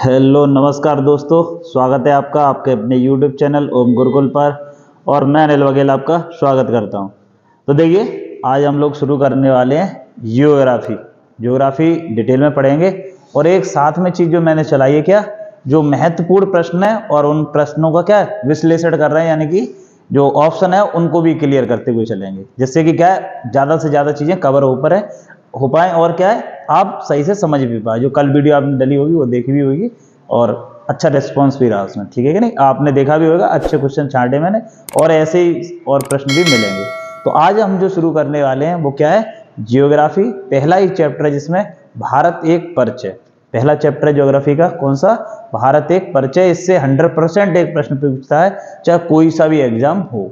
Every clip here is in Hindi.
हेलो नमस्कार दोस्तों, स्वागत है आपका आपके अपने YouTube चैनल ओम गुरुकुल पर। और मैं अनिल वगेला आपका स्वागत करता हूं। तो देखिए, आज हम लोग शुरू करने वाले हैं ज्योग्राफी डिटेल में पढ़ेंगे। और एक साथ में चीज़ जो मैंने चलाई है, क्या जो महत्वपूर्ण प्रश्न है और उन प्रश्नों का क्या है विश्लेषण कर रहे हैं, यानी कि जो ऑप्शन है उनको भी क्लियर करते हुए चलेंगे, जिससे कि क्या है ज़्यादा से ज़्यादा चीज़ें कवर हो पाए और क्या है आप सही से समझ भी पाए। जो कल वीडियो आपने डली होगी वो देखी भी होगी और अच्छा रिस्पॉन्स भी रहा उसमें, ठीक है कि नहीं। आपने देखा भी होगा, अच्छे क्वेश्चन छांटे मैंने और ऐसे ही और प्रश्न भी मिलेंगे। तो आज हम जो शुरू करने वाले हैं वो क्या है, जियोग्राफी। पहला ही चैप्टर है जिसमें भारत एक परिचय। पहला चैप्टर है ज्योग्राफी का, कौन सा, भारत एक परिचय। इससे 100% एक प्रश्न पूछता है, चाहे कोई सा भी एग्जाम हो।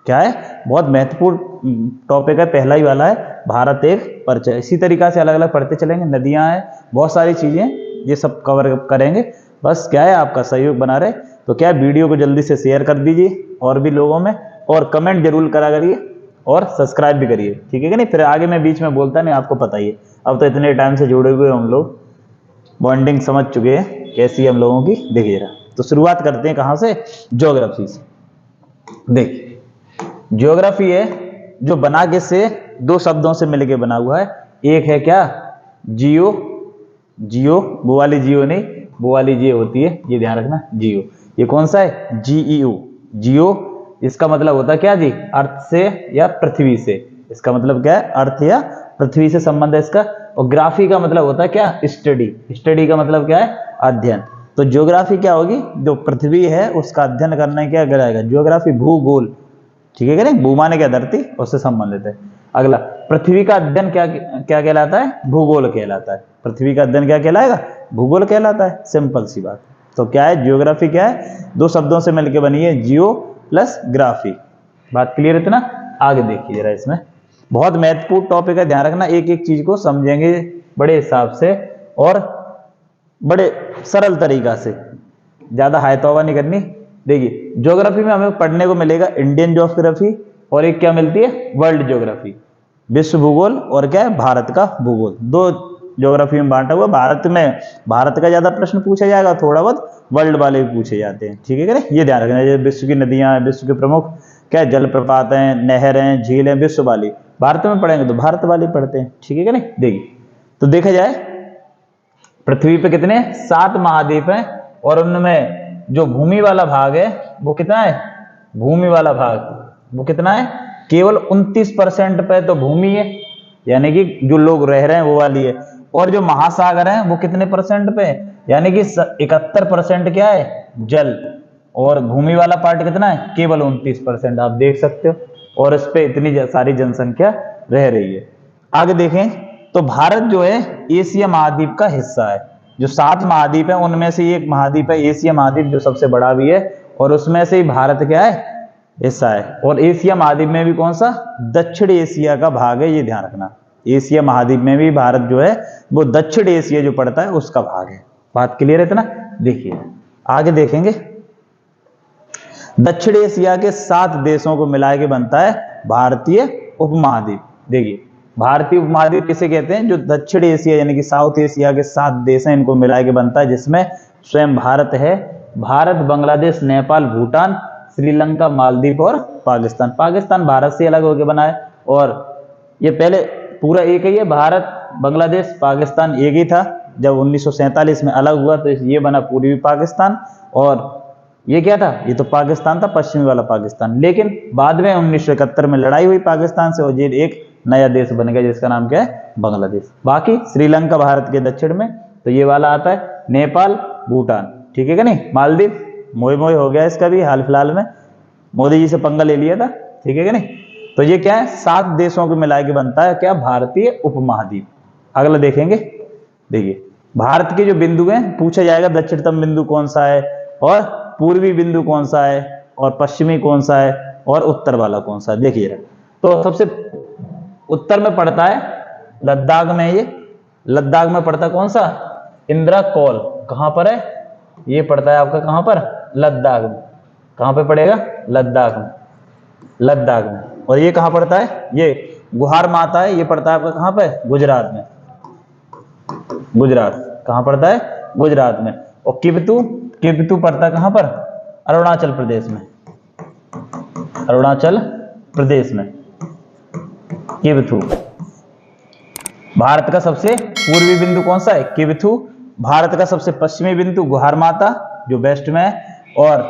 क्या है, बहुत महत्वपूर्ण टॉपिक है, पहला ही वाला है भारत एक परिचय। इसी तरीका से अलग अलग पढ़ते चलेंगे, नदियां हैं, बहुत सारी चीजें, ये सब कवर करेंगे। बस क्या है आपका सहयोग बना रहे। तो क्या है, वीडियो को जल्दी से शेयर कर दीजिए और भी लोगों में, और कमेंट जरूर करा करिए और सब्सक्राइब भी करिए, ठीक है कि नहीं। फिर आगे मैं बीच में बोलता नहीं, आपको पता ही है। अब तो इतने टाइम से जुड़े हुए हम लोग, बॉन्डिंग समझ चुके हैं कैसी हम लोगों की। देखिए जरा, तो शुरुआत करते हैं कहां से, ज्योग्राफी से। देखिए, ज्योग्राफी है जो बना के से दो शब्दों से मिलके बना हुआ है। एक है क्या, जियो, जियो वो वाली जियो नहीं, वो वाली जियो होती है, ये ध्यान रखना, जियो। ये कौन सा है, जीईयू, जियो। इसका मतलब होता है क्या जी, अर्थ से या पृथ्वी से। इसका मतलब क्या है, अर्थ या पृथ्वी से संबंध है इसका। और ग्राफी का मतलब होता है क्या, स्टडी। स्टडी का मतलब क्या है, अध्ययन। तो ज्योग्राफी क्या होगी, जो पृथ्वी है उसका अध्ययन करने क्या कहलाएगा, ज्योग्राफी। भूगोल, ठीक है कि नहीं, भू माने क्या, धरती, उससे संबंधित है। अगला, पृथ्वी का अध्ययन क्या क्या कहलाता है, भूगोल कहलाता है। पृथ्वी का अध्ययन क्या कहलाएगा, भूगोल कहलाता है। सिंपल सी बात। तो क्या है, ज्योग्राफी क्या है, दो शब्दों से मिलकर बनी है, जियो प्लस ग्राफी। बात क्लियर इतना। आगे देखिए जरा, इसमें बहुत महत्वपूर्ण टॉपिक है, ध्यान रखना। एक एक चीज को समझेंगे बड़े हिसाब से और बड़े सरल तरीका से, ज्यादा हाई तौबा नहीं करनी। देखिए, ज्योग्राफी में हमें पढ़ने को मिलेगा इंडियन ज्योग्राफी, और एक क्या मिलती है, वर्ल्ड ज्योग्राफी, विश्व भूगोल, और क्या है, भारत का भूगोल। दो ज्योग्राफी में बांटा हुआ। भारत में भारत का ज्यादा प्रश्न पूछा जाएगा, थोड़ा बहुत वर्ल्ड वाले भी पूछे जाते हैं, ठीक है क्या, ये ध्यान रखना। जैसे विश्व की नदियां हैं, विश्व के प्रमुख क्या जलप्रपात हैं, नहर हैं, झील हैं, विश्व वाली। भारत में पढ़ेंगे तो भारत वाली पढ़ते हैं, ठीक है क्या नहीं। देखिए, तो देखा जाए पृथ्वी पे कितने 7 महाद्वीप हैं, और उनमें जो भूमि वाला भाग है वो कितना है, भूमि वाला भाग वो कितना है, केवल 29% पे तो भूमि है, यानी कि जो लोग रह रहे हैं वो वाली है। और जो महासागर है वो कितने परसेंट पे, यानी कि 71% क्या है, जल। और भूमि वाला पार्ट कितना है, केवल 29%। आप देख सकते हो, और इस पे इतनी सारी जनसंख्या रह रही है। आगे देखें तो भारत जो है एशिया महाद्वीप का हिस्सा है। जो 7 महाद्वीप है उनमें से एक महाद्वीप है एशिया महाद्वीप, जो सबसे बड़ा भी है, और उसमें से ही भारत क्या है, हिस्सा है। और एशिया महाद्वीप में भी कौन सा, दक्षिण एशिया का भाग है, ये ध्यान रखना। एशिया महाद्वीप में भी भारत जो है वो दक्षिण एशिया जो पड़ता है उसका भाग है। बात क्लियर है इतना। देखिए आगे देखेंगे, दक्षिण एशिया के 7 देशों को मिला के बनता है भारतीय उपमहाद्वीप। देखिए, भारतीय उपमहाद्वीप किसे कहते हैं, जो दक्षिण एशिया यानी कि साउथ एशिया के 7 देश हैं इनको मिला के बनता है, जिसमें स्वयं भारत है। भारत, बांग्लादेश, नेपाल, भूटान, श्रीलंका, मालदीव और पाकिस्तान। पाकिस्तान भारत से अलग होकर बना है, और ये पहले पूरा एक ही है, भारत, बांग्लादेश, पाकिस्तान एक ही था। जब 1947 में अलग हुआ तो ये बना पूर्वी पाकिस्तान, और ये क्या था, ये तो पाकिस्तान था, पश्चिमी वाला पाकिस्तान। लेकिन बाद में 1971 में लड़ाई हुई पाकिस्तान से, और ये एक नया देश बन गया जिसका नाम क्या है, बांग्लादेश। बाकी श्रीलंका भारत के दक्षिण में, तो ये वाला आता है नेपाल, भूटान, ठीक है क्या नहीं। मालदीव मोए मोए हो गया इसका भी, हाल फिलहाल में मोदी जी से पंगा ले लिया था, ठीक है क्या नहीं। तो ये क्या है, 7 देशों को मिला के बनता है क्या, भारतीय उपमहाद्वीप। अगला देखेंगे, देखिए भारत के जो बिंदु हैं पूछा जाएगा, दक्षिणतम बिंदु कौन सा है, और पूर्वी बिंदु कौन सा है, और पश्चिमी कौन सा है, और उत्तर वाला कौन सा है। देखिए, तो सबसे उत्तर में पड़ता है लद्दाख में, ये लद्दाख में पड़ता है कौन सा, इंदिरा कौल। कहां पर है, ये पड़ता है आपका कहां पर, लद्दाख में। कहां पे पड़ेगा, लद्दाख में, लद्दाख में। और ये कहां पड़ता है, ये गुहार माता है, ये पड़ता है आपका कहां पे, गुजरात में। गुजरात कहां पड़ता है, गुजरात में। और किबतू, किबतू पड़ता कहां पर? अरुणाचल प्रदेश में, अरुणाचल प्रदेश में किबथू। भारत का सबसे पूर्वी बिंदु कौन सा है? किबथू। भारत का सबसे पश्चिमी बिंदु गुहारमाता जो वेस्ट में है, और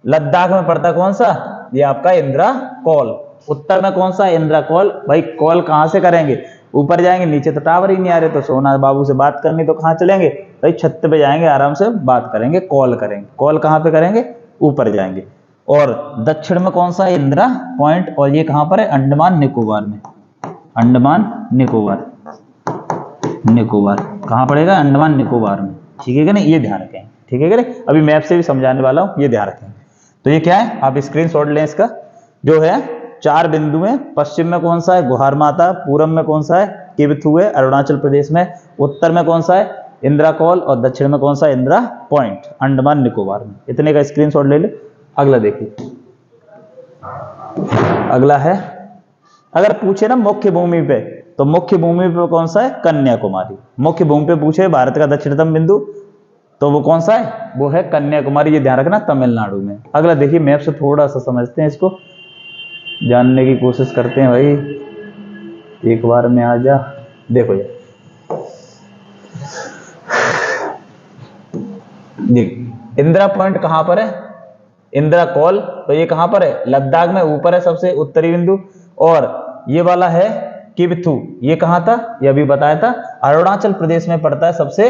लद्दाख में पड़ता कौन सा? ये आपका इंदिरा कॉल। उत्तर में कौन सा? इंदिरा कॉल। भाई कॉल कहां से करेंगे? ऊपर जाएंगे, नीचे तो टावर ही नहीं आ रहे, तो सोना बाबू से बात करनी तो कहां चलेंगे? भाई छत पे जाएंगे, आराम से बात करेंगे, कॉल करेंगे। कॉल कहां पे करेंगे? ऊपर जाएंगे। और दक्षिण में कौन सा है? इंदिरा पॉइंट। और ये कहां पर है? अंडमान निकोबार में, अंडमान निकोबार, निकोबार कहां पड़ेगा? अंडमान निकोबार में। ठीक है कि नहीं? ये ध्यान रखें, ठीक है कि नहीं? अभी मैप से भी समझाने वाला हूं, ये ध्यान रखें। तो ये क्या है? आप स्क्रीनशॉट लें इसका। जो है 4 बिंदु हैं। पश्चिम में कौन सा है? गुहारमाता। पूरब में कौन सा है? किबथू है अरुणाचल प्रदेश में। उत्तर में कौन सा है? इंदिरा कॉल। और दक्षिण में कौन सा? इंदिरा पॉइंट, अंडमान निकोबार में। इतने का स्क्रीनशॉट ले ले। अगला देखिए, अगला है, अगर पूछे ना मुख्य भूमि पे, तो मुख्य भूमि पे कौन सा है? कन्याकुमारी। मुख्य भूमि पे पूछे भारत का दक्षिणतम बिंदु, तो वो कौन सा है? वो है कन्याकुमारी। ये ध्यान रखना, तमिलनाडु में। अगला देखिए, मैप से थोड़ा सा समझते हैं, इसको जानने की कोशिश करते हैं। भाई एक बार में आ जा। देखो ये देख, इंदिरा पॉइंट कहां पर है? इंदिरा कॉल। तो ये कहां पर है? लद्दाख में ऊपर है, सबसे उत्तरी बिंदु। और ये वाला है किबथू। ये कहां था? ये अभी बताया था, अरुणाचल प्रदेश में पड़ता है। सबसे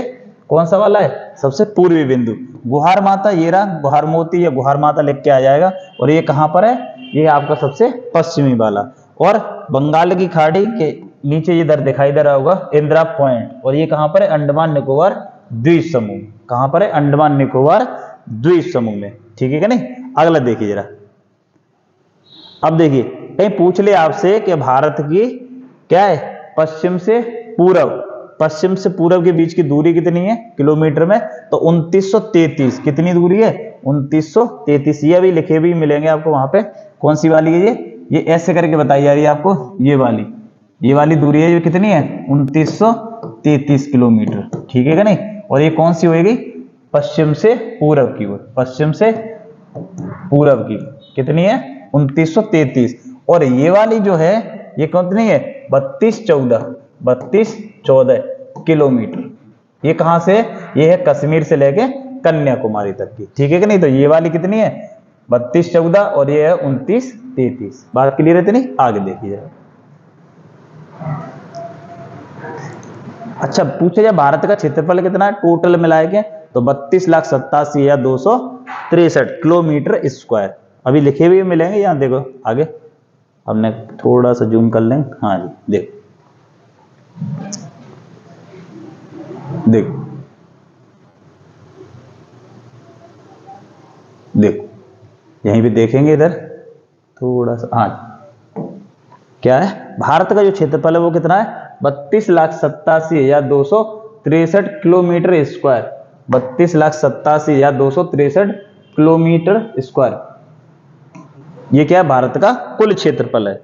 कौन सा वाला है? सबसे पूर्वी बिंदु। गुहारमाता ये रहा, गुहारमोती या गुहारमाता लिख के आ जाएगा। और ये कहां पर है? ये आपका सबसे पश्चिमी वाला। और बंगाल की खाड़ी के नीचे इधर दिखाई दे रहा होगा इंदिरा पॉइंट। और ये कहां पर है? अंडमान निकोबार द्वीप समूह। कहां पर है? अंडमान निकोबार द्वीप समूह में। ठीक है कि नहीं? अगला देखिए जरा। अब देखिए, कहीं पूछ ले आपसे कि भारत की क्या है? पश्चिम से पूरब, पश्चिम से पूरब के बीच की दूरी कितनी है किलोमीटर में? तो 2933। कितनी दूरी है? 2933। ये अभी लिखे भी मिलेंगे आपको वहां पे। कौन सी वाली है ये ऐसे करके बताई जा रही है आपको। ये वाली दूरी है, ये कितनी है? 2933 किलोमीटर। ठीक है कि नहीं? और ये कौन सी होगी? पश्चिम से पूरब की ओर, पश्चिम से पूरब की कितनी है? 2933। और ये वाली जो है ये कितनी है? 3214 किलोमीटर। ये कहां से? ये है कश्मीर से लेके कन्याकुमारी तक की। ठीक है कि नहीं? तो ये वाली कितनी है? 3214 और ये है 2933। बात क्लियर है इतनी? आगे देखिए। अच्छा, पूछे जाए भारत का क्षेत्रफल कितना है टोटल मिलाए के? तो 32,87,263 किलोमीटर स्क्वायर। अभी लिखे हुए मिलेंगे यहां, देखो आगे हमने थोड़ा सा जूम कर लेंगे। हाँ जी, देखो देखो देखो, यहीं भी देखेंगे इधर थोड़ा सा। हाँ, क्या है? भारत का जो क्षेत्रफल है वो कितना है? 32,87,263 किलोमीटर स्क्वायर। 32,87,263 kilometre square. ये क्या है? भारत का कुल क्षेत्रफल है।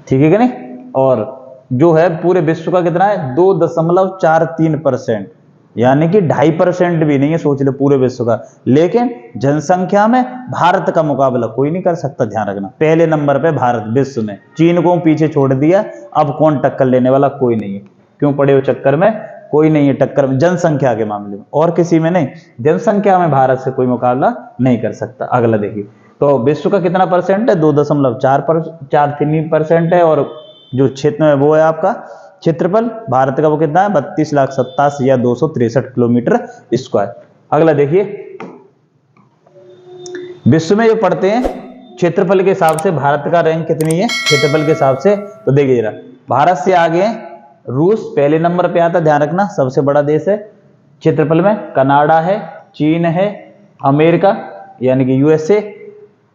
ठीक है कि नहीं? और जो है पूरे विश्व का कितना है? 2.43%, यानी कि 2.5% भी नहीं है, सोच लो, पूरे विश्व का। लेकिन जनसंख्या में भारत का मुकाबला कोई नहीं कर सकता। ध्यान रखना, पहले नंबर पे भारत विश्व में। चीन को पीछे छोड़ दिया, अब कौन टक्कर लेने वाला? कोई नहीं है। क्यों पड़े हो चक्कर में? कोई नहीं है टक्कर में, जनसंख्या के मामले में। और किसी में नहीं, जनसंख्या में भारत से कोई मुकाबला नहीं कर सकता। अगला देखिए, तो विश्व का कितना परसेंट है? 2.43% है। और जो क्षेत्र है वो है आपका क्षेत्रफल भारत का, वो कितना है? 32,87,263 किलोमीटर स्क्वायर। अगला देखिए, विश्व में जो पढ़ते हैं क्षेत्रफल के हिसाब से भारत का रैंक कितनी है क्षेत्रफल के हिसाब से? तो देखिए जरा, भारत से आगे रूस पहले नंबर पे आता, ध्यान रखना, सबसे बड़ा देश है क्षेत्रफल में। कनाडा है, चीन है, अमेरिका यानी कि यूएसए,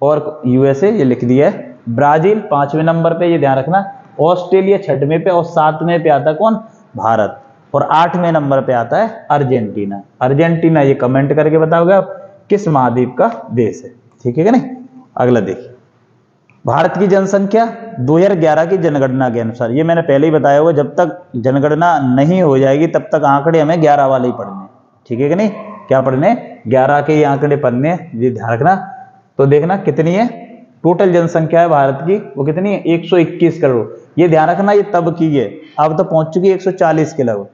और यूएसए ये लिख दिया है। ब्राजील 5वें नंबर पे, ये ध्यान रखना। ऑस्ट्रेलिया 6वें पे, और 7वें पे आता कौन? भारत। और 8वें नंबर पे आता है अर्जेंटीना। अर्जेंटीना ये कमेंट करके बताओगे आप किस महाद्वीप का देश है। ठीक है कि नहीं? अगला देखिए, भारत की जनसंख्या 2011 की जनगणना के अनुसार, ये मैंने पहले ही बताया हुआ, जब तक जनगणना नहीं हो जाएगी तब तक आंकड़े हमें 11 वाले ही पढ़ने हैं। ठीक है कि नहीं? क्या पढ़ने? 11 के ये आंकड़े पढ़ने, ये ध्यान रखना। तो देखना कितनी है टोटल जनसंख्या है भारत की, वो कितनी है? 121 करोड़। ये ध्यान रखना ये तब की है, अब तो पहुंच चुकी है 140 के लगभग।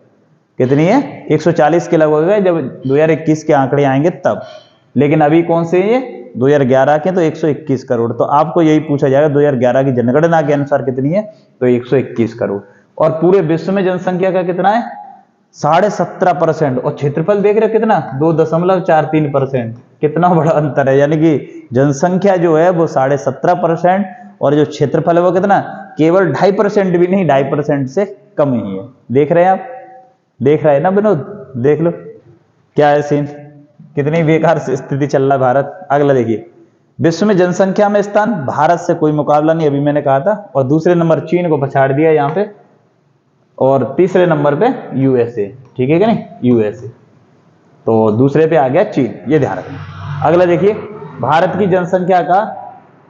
कितनी है? 140 के लगभग है जब 2021 के आंकड़े आएंगे तब। लेकिन अभी कौन से ये 2011 के, तो 121 करोड़। तो आपको यही पूछा जाएगा 2011 की जनगणना के अनुसार कितनी है, तो 121 करोड़। और पूरे विश्व में जनसंख्या का कितना है? 17.5%। और क्षेत्रफल देख रहे हो कितना? 2.43%। कितना बड़ा अंतर है, यानी कि जनसंख्या जो है वो 17.5% और जो क्षेत्रफल है वो कितना? केवल 2.5% भी नहीं, 2.5% से कम ही है। देख रहे हैं आप? देख रहे हैं ना विनोद? देख लो क्या है सीन, कितनी बेकार स्थिति चल रहा है भारत। अगला देखिए, विश्व में जनसंख्या में स्थान भारत से कोई मुकाबला नहीं, अभी मैंने कहा था। और दूसरे नंबर चीन को पछाड़ दिया यहाँ पे, और तीसरे नंबर पे यूएसए। ठीक है कि नहीं? यूएसए। तो दूसरे पे आ गया चीन, ये ध्यान रखना। अगला देखिए, भारत की जनसंख्या का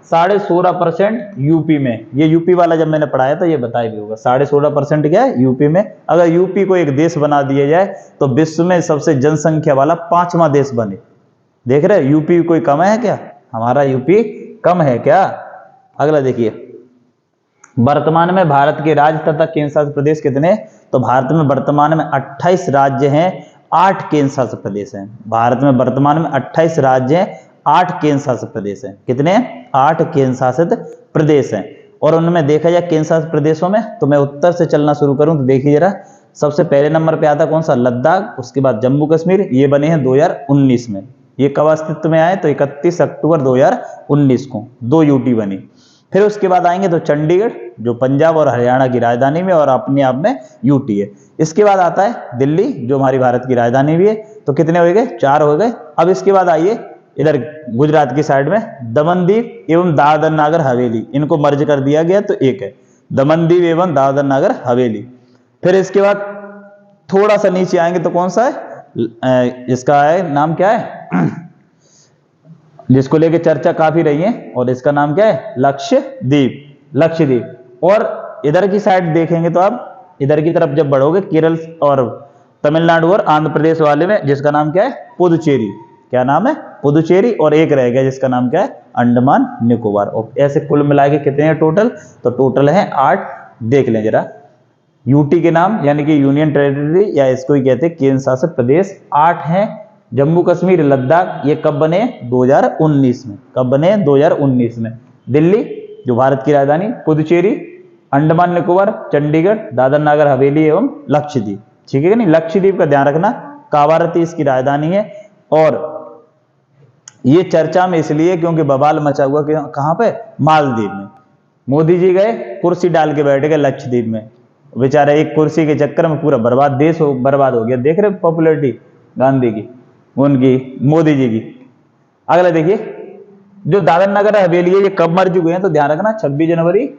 16.5% यूपी में। ये यूपी वाला जब मैंने पढ़ाया था ये बताया भी होगा। 16.5% क्या है? यूपी में। अगर यूपी को एक देश बना दिया जाए तो विश्व में सबसे जनसंख्या वाला 5वां देश बने। देख रहे? यूपी कोई कम है क्या? हमारा यूपी कम है क्या? अगला देखिए, वर्तमान में भारत के राज्य तथा केंद्र शासित प्रदेश कितने? तो भारत में वर्तमान में 28 राज्य हैं, 8 केंद्र शासित प्रदेश हैं। भारत में वर्तमान में 28 राज्य हैं, 8 केंद्र शासित प्रदेश हैं। कितने? 8 केंद्र शासित प्रदेश हैं। और उनमें देखा जाए केंद्र शासित प्रदेशों में, तो मैं उत्तर से चलना शुरू करूं तो देखिए जरा, सबसे पहले नंबर पे आता कौन सा? लद्दाख। उसके बाद जम्मू कश्मीर। ये बने हैं 2019 में। ये कब अस्तित्व में आए? तो 31 अक्टूबर 2019 को 2 यूटी बनी। फिर उसके बाद आएंगे तो चंडीगढ़, जो पंजाब और हरियाणा की राजधानी में और अपने आप में यूटी है। इसके बाद आता है दिल्ली, जो हमारी भारत की राजधानी भी है। तो कितने हो गए? 4 हो गए। अब इसके बाद आइए इधर गुजरात की साइड में दमन दीव एवं दादर नागर हवेली, इनको मर्ज कर दिया गया तो एक है दमन दीव एवं दादर नागर हवेली। फिर इसके बाद थोड़ा सा नीचे आएंगे तो कौन सा है? इसका है नाम क्या है जिसको लेके चर्चा काफी रही है, और इसका नाम क्या है? लक्षद्वीप। लक्षद्वीप। और इधर की साइड देखेंगे तो आप इधर की तरफ जब बढ़ोगे केरल और तमिलनाडु और आंध्र प्रदेश वाले में, जिसका नाम क्या है? पुदुचेरी। क्या नाम है? पुदुचेरी। और एक रह गया जिसका नाम क्या है? अंडमान निकोबार। और ऐसे कुल मिला के कितने हैं टोटल? तो टोटल है 8। देख लें जरा, यूटी के नाम यानी कि यूनियन टेरिटरी, या इसको ही कहते हैं केंद्र शासित प्रदेश, 8 हैं। जम्मू कश्मीर, लद्दाख, ये कब बने? 2019 में। कब बने? 2019 में। दिल्ली जो भारत की राजधानी, पुदुचेरी, अंडमान निकोबार, चंडीगढ़, दादर नागर हवेली एवं लक्षद्वीप। ठीक है कि नहीं? लक्षद्वीप का ध्यान रखना, कावारती इसकी राजधानी है। और ये चर्चा में इसलिए क्योंकि बवाल मचा हुआ कहां पे? मालदीव में। मोदी जी गए, कुर्सी डाल के बैठ गए लक्षद्वीप में, बेचारे एक कुर्सी के चक्कर में पूरा बर्बाद, देश बर्बाद हो गया। देख रहे पॉपुलैरिटी गांधी की, उनकी, मोदी जी की। अगला देखिए, जो दादर नगर हवेली है ये कब मर्ज हुए हैं? तो ध्यान रखना 26 जनवरी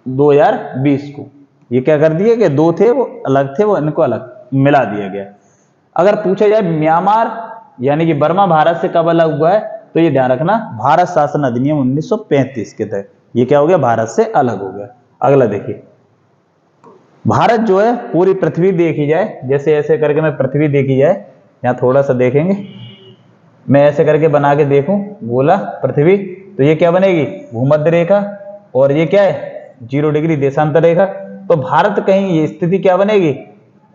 2020 को। ये क्या कर दिए कि 2 थे वो अलग थे, वो इनको अलग मिला दिया गया। अगर पूछा जाए म्यांमार यानी कि बर्मा भारत से कब अलग हुआ है, तो ये ध्यान रखना भारत शासन अधिनियम 1935 के तहत ये क्या हो गया? भारत से अलग हो गया। अगला देखिए, भारत जो है पूरी पृथ्वी देखी जाए, जैसे ऐसे करके मैं पृथ्वी देखी जाए, यहाँ थोड़ा सा देखेंगे, मैं ऐसे करके बना के देखूं गोला पृथ्वी, तो ये क्या बनेगी? भूमध्य रेखा। और ये क्या है? 0 डिग्री देशांतर रेखा। तो भारत कहीं ये स्थिति क्या बनेगी?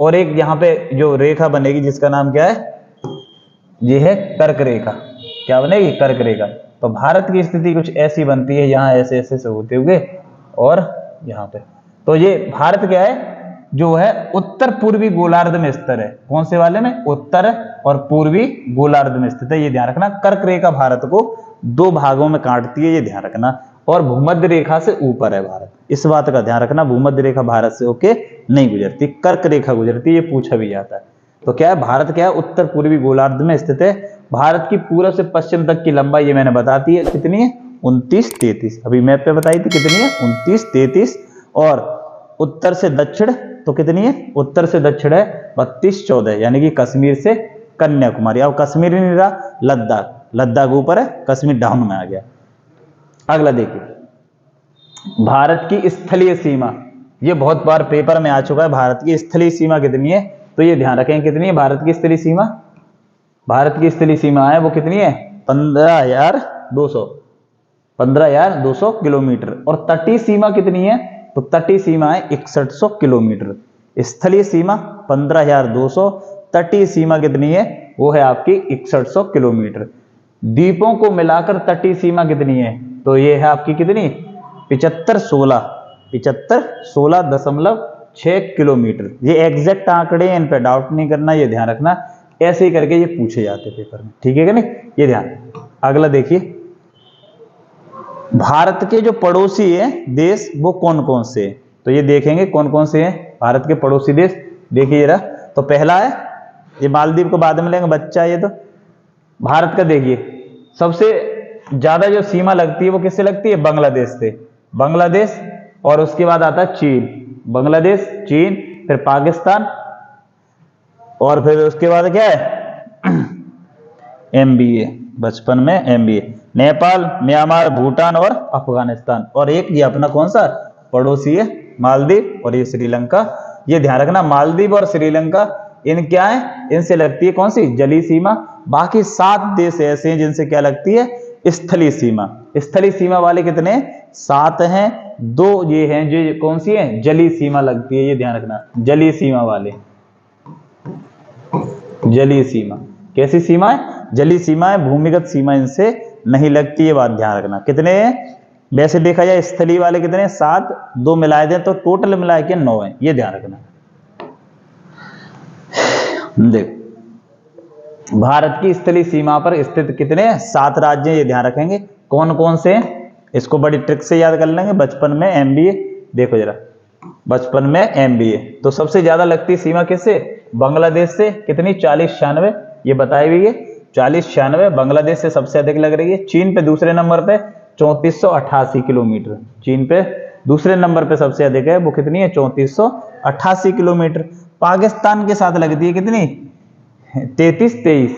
और एक यहाँ पे जो रेखा बनेगी जिसका नाम क्या है? ये है कर्क रेखा। क्या बनेगी? कर्क रेखा। तो भारत की स्थिति कुछ ऐसी बनती है, यहाँ ऐसे ऐसे से होते हुए और यहाँ पे। तो ये भारत क्या है? जो है उत्तर पूर्वी गोलार्ध में स्थित है। कौन से वाले में? उत्तर और पूर्वी गोलार्ध में स्थित है। ये ध्यान रखना। कर्क रेखा भारत को 2 भागों में काटती है, ये ध्यान रखना। और भूमध्य रेखा से ऊपर है भारत, इस बात का ध्यान रखना। भूमध्य रेखा भारत से होके नहीं गुजरती, कर्क रेखा गुजरती है, ये पूछा भी जाता है। तो क्या है? भारत क्या है? उत्तर पूर्वी गोलार्ध में स्थित है। भारत की पूर्व से पश्चिम तक की लंबाई ये मैंने बताती है कितनी है? 29-33। अभी मैप पे बताई थी कितनी है? 29-33। और उत्तर से दक्षिण तो कितनी है? उत्तर से दक्षिण है 32-14, यानी कि कश्मीर से कन्याकुमारी। अब कश्मीर नहीं रहा, लद्दाख। लद्दाख ऊपर है, कश्मीर डाउन में आ गया। अगला देखिए, भारत की स्थलीय सीमा, ये बहुत बार पेपर में आ चुका है। भारत की स्थलीय सीमा कितनी है? तो ये ध्यान रखें कितनी है भारत की स्थलीय सीमा? भारत की स्थलीय सीमा है वो कितनी है? 15,200 किलोमीटर। और तटीय सीमा कितनी है? तो तटीय सीमा है 6100 किलोमीटर। स्थलीय सीमा 15,200, तटीय सीमा कितनी है? वो है आपकी 6100 किलोमीटर। द्वीपों को मिलाकर तटीय सीमा कितनी है? तो ये है आपकी कितनी? 7516.6 किलोमीटर। ये एग्जैक्ट आंकड़े हैं, इन पे डाउट नहीं करना, ये ध्यान रखना, ऐसे ही करके ये पूछे जाते पेपर में, ठीक है कि नहीं? ये ध्यान। अगला देखिए, भारत के जो पड़ोसी है देश वो कौन कौन से हैं? तो ये देखेंगे कौन कौन से हैं भारत के पड़ोसी देश। देखिए जरा, तो पहला है, ये मालदीव को बाद में लेंगे, बच्चा है ये तो। भारत का देखिए, सबसे ज्यादा जो सीमा लगती है वो किससे लगती है? बांग्लादेश से। बांग्लादेश, और उसके बाद आता है चीन। बांग्लादेश, चीन, फिर पाकिस्तान, और फिर उसके बाद क्या है? MBA, बचपन में MBA, नेपाल, म्यांमार, भूटान और अफगानिस्तान। और एक ये अपना कौन सा पड़ोसी है? मालदीव, और ये श्रीलंका। ये ध्यान रखना, मालदीव और श्रीलंका इन क्या है? इनसे लगती है कौन सी? जलीय सीमा। बाकी 7 देश ऐसे हैं जिनसे क्या लगती है? स्थलीय सीमा। स्थलीय सीमा वाले कितने? 7 हैं। 2 ये हैं जो कौन सी है? जलीय सीमा लगती है, ये ध्यान रखना, जलीय सीमा वाले। जलीय सीमा कैसी सीमा है? जलीय सीमा है, भूमिगत सीमा इनसे नहीं लगती, ये बात ध्यान रखना। कितने हैं? वैसे देखा जाए स्थलीय वाले कितने? 7, 2 मिलाए दें तो टोटल मिलाए के 9 है, ये ध्यान रखना। देख, भारत की स्थलीय सीमा पर स्थित कितने? 7 राज्य, ये ध्यान रखेंगे। कौन कौन से? इसको बड़ी ट्रिक से याद कर लेंगे, बचपन में MBA। देखो जरा, बचपन में MBA। तो सबसे ज्यादा लगती सीमा किससे? बांग्लादेश से। कितनी? 4096, ये बताई हुई है। 4096 बांग्लादेश से सबसे अधिक लग रही है। चीन पे दूसरे नंबर पे 3488 किलोमीटर। चीन पे दूसरे नंबर पे सबसे अधिक है, वो कितनी है? 3488 किलोमीटर। पाकिस्तान के साथ लगती है कितनी? 3323।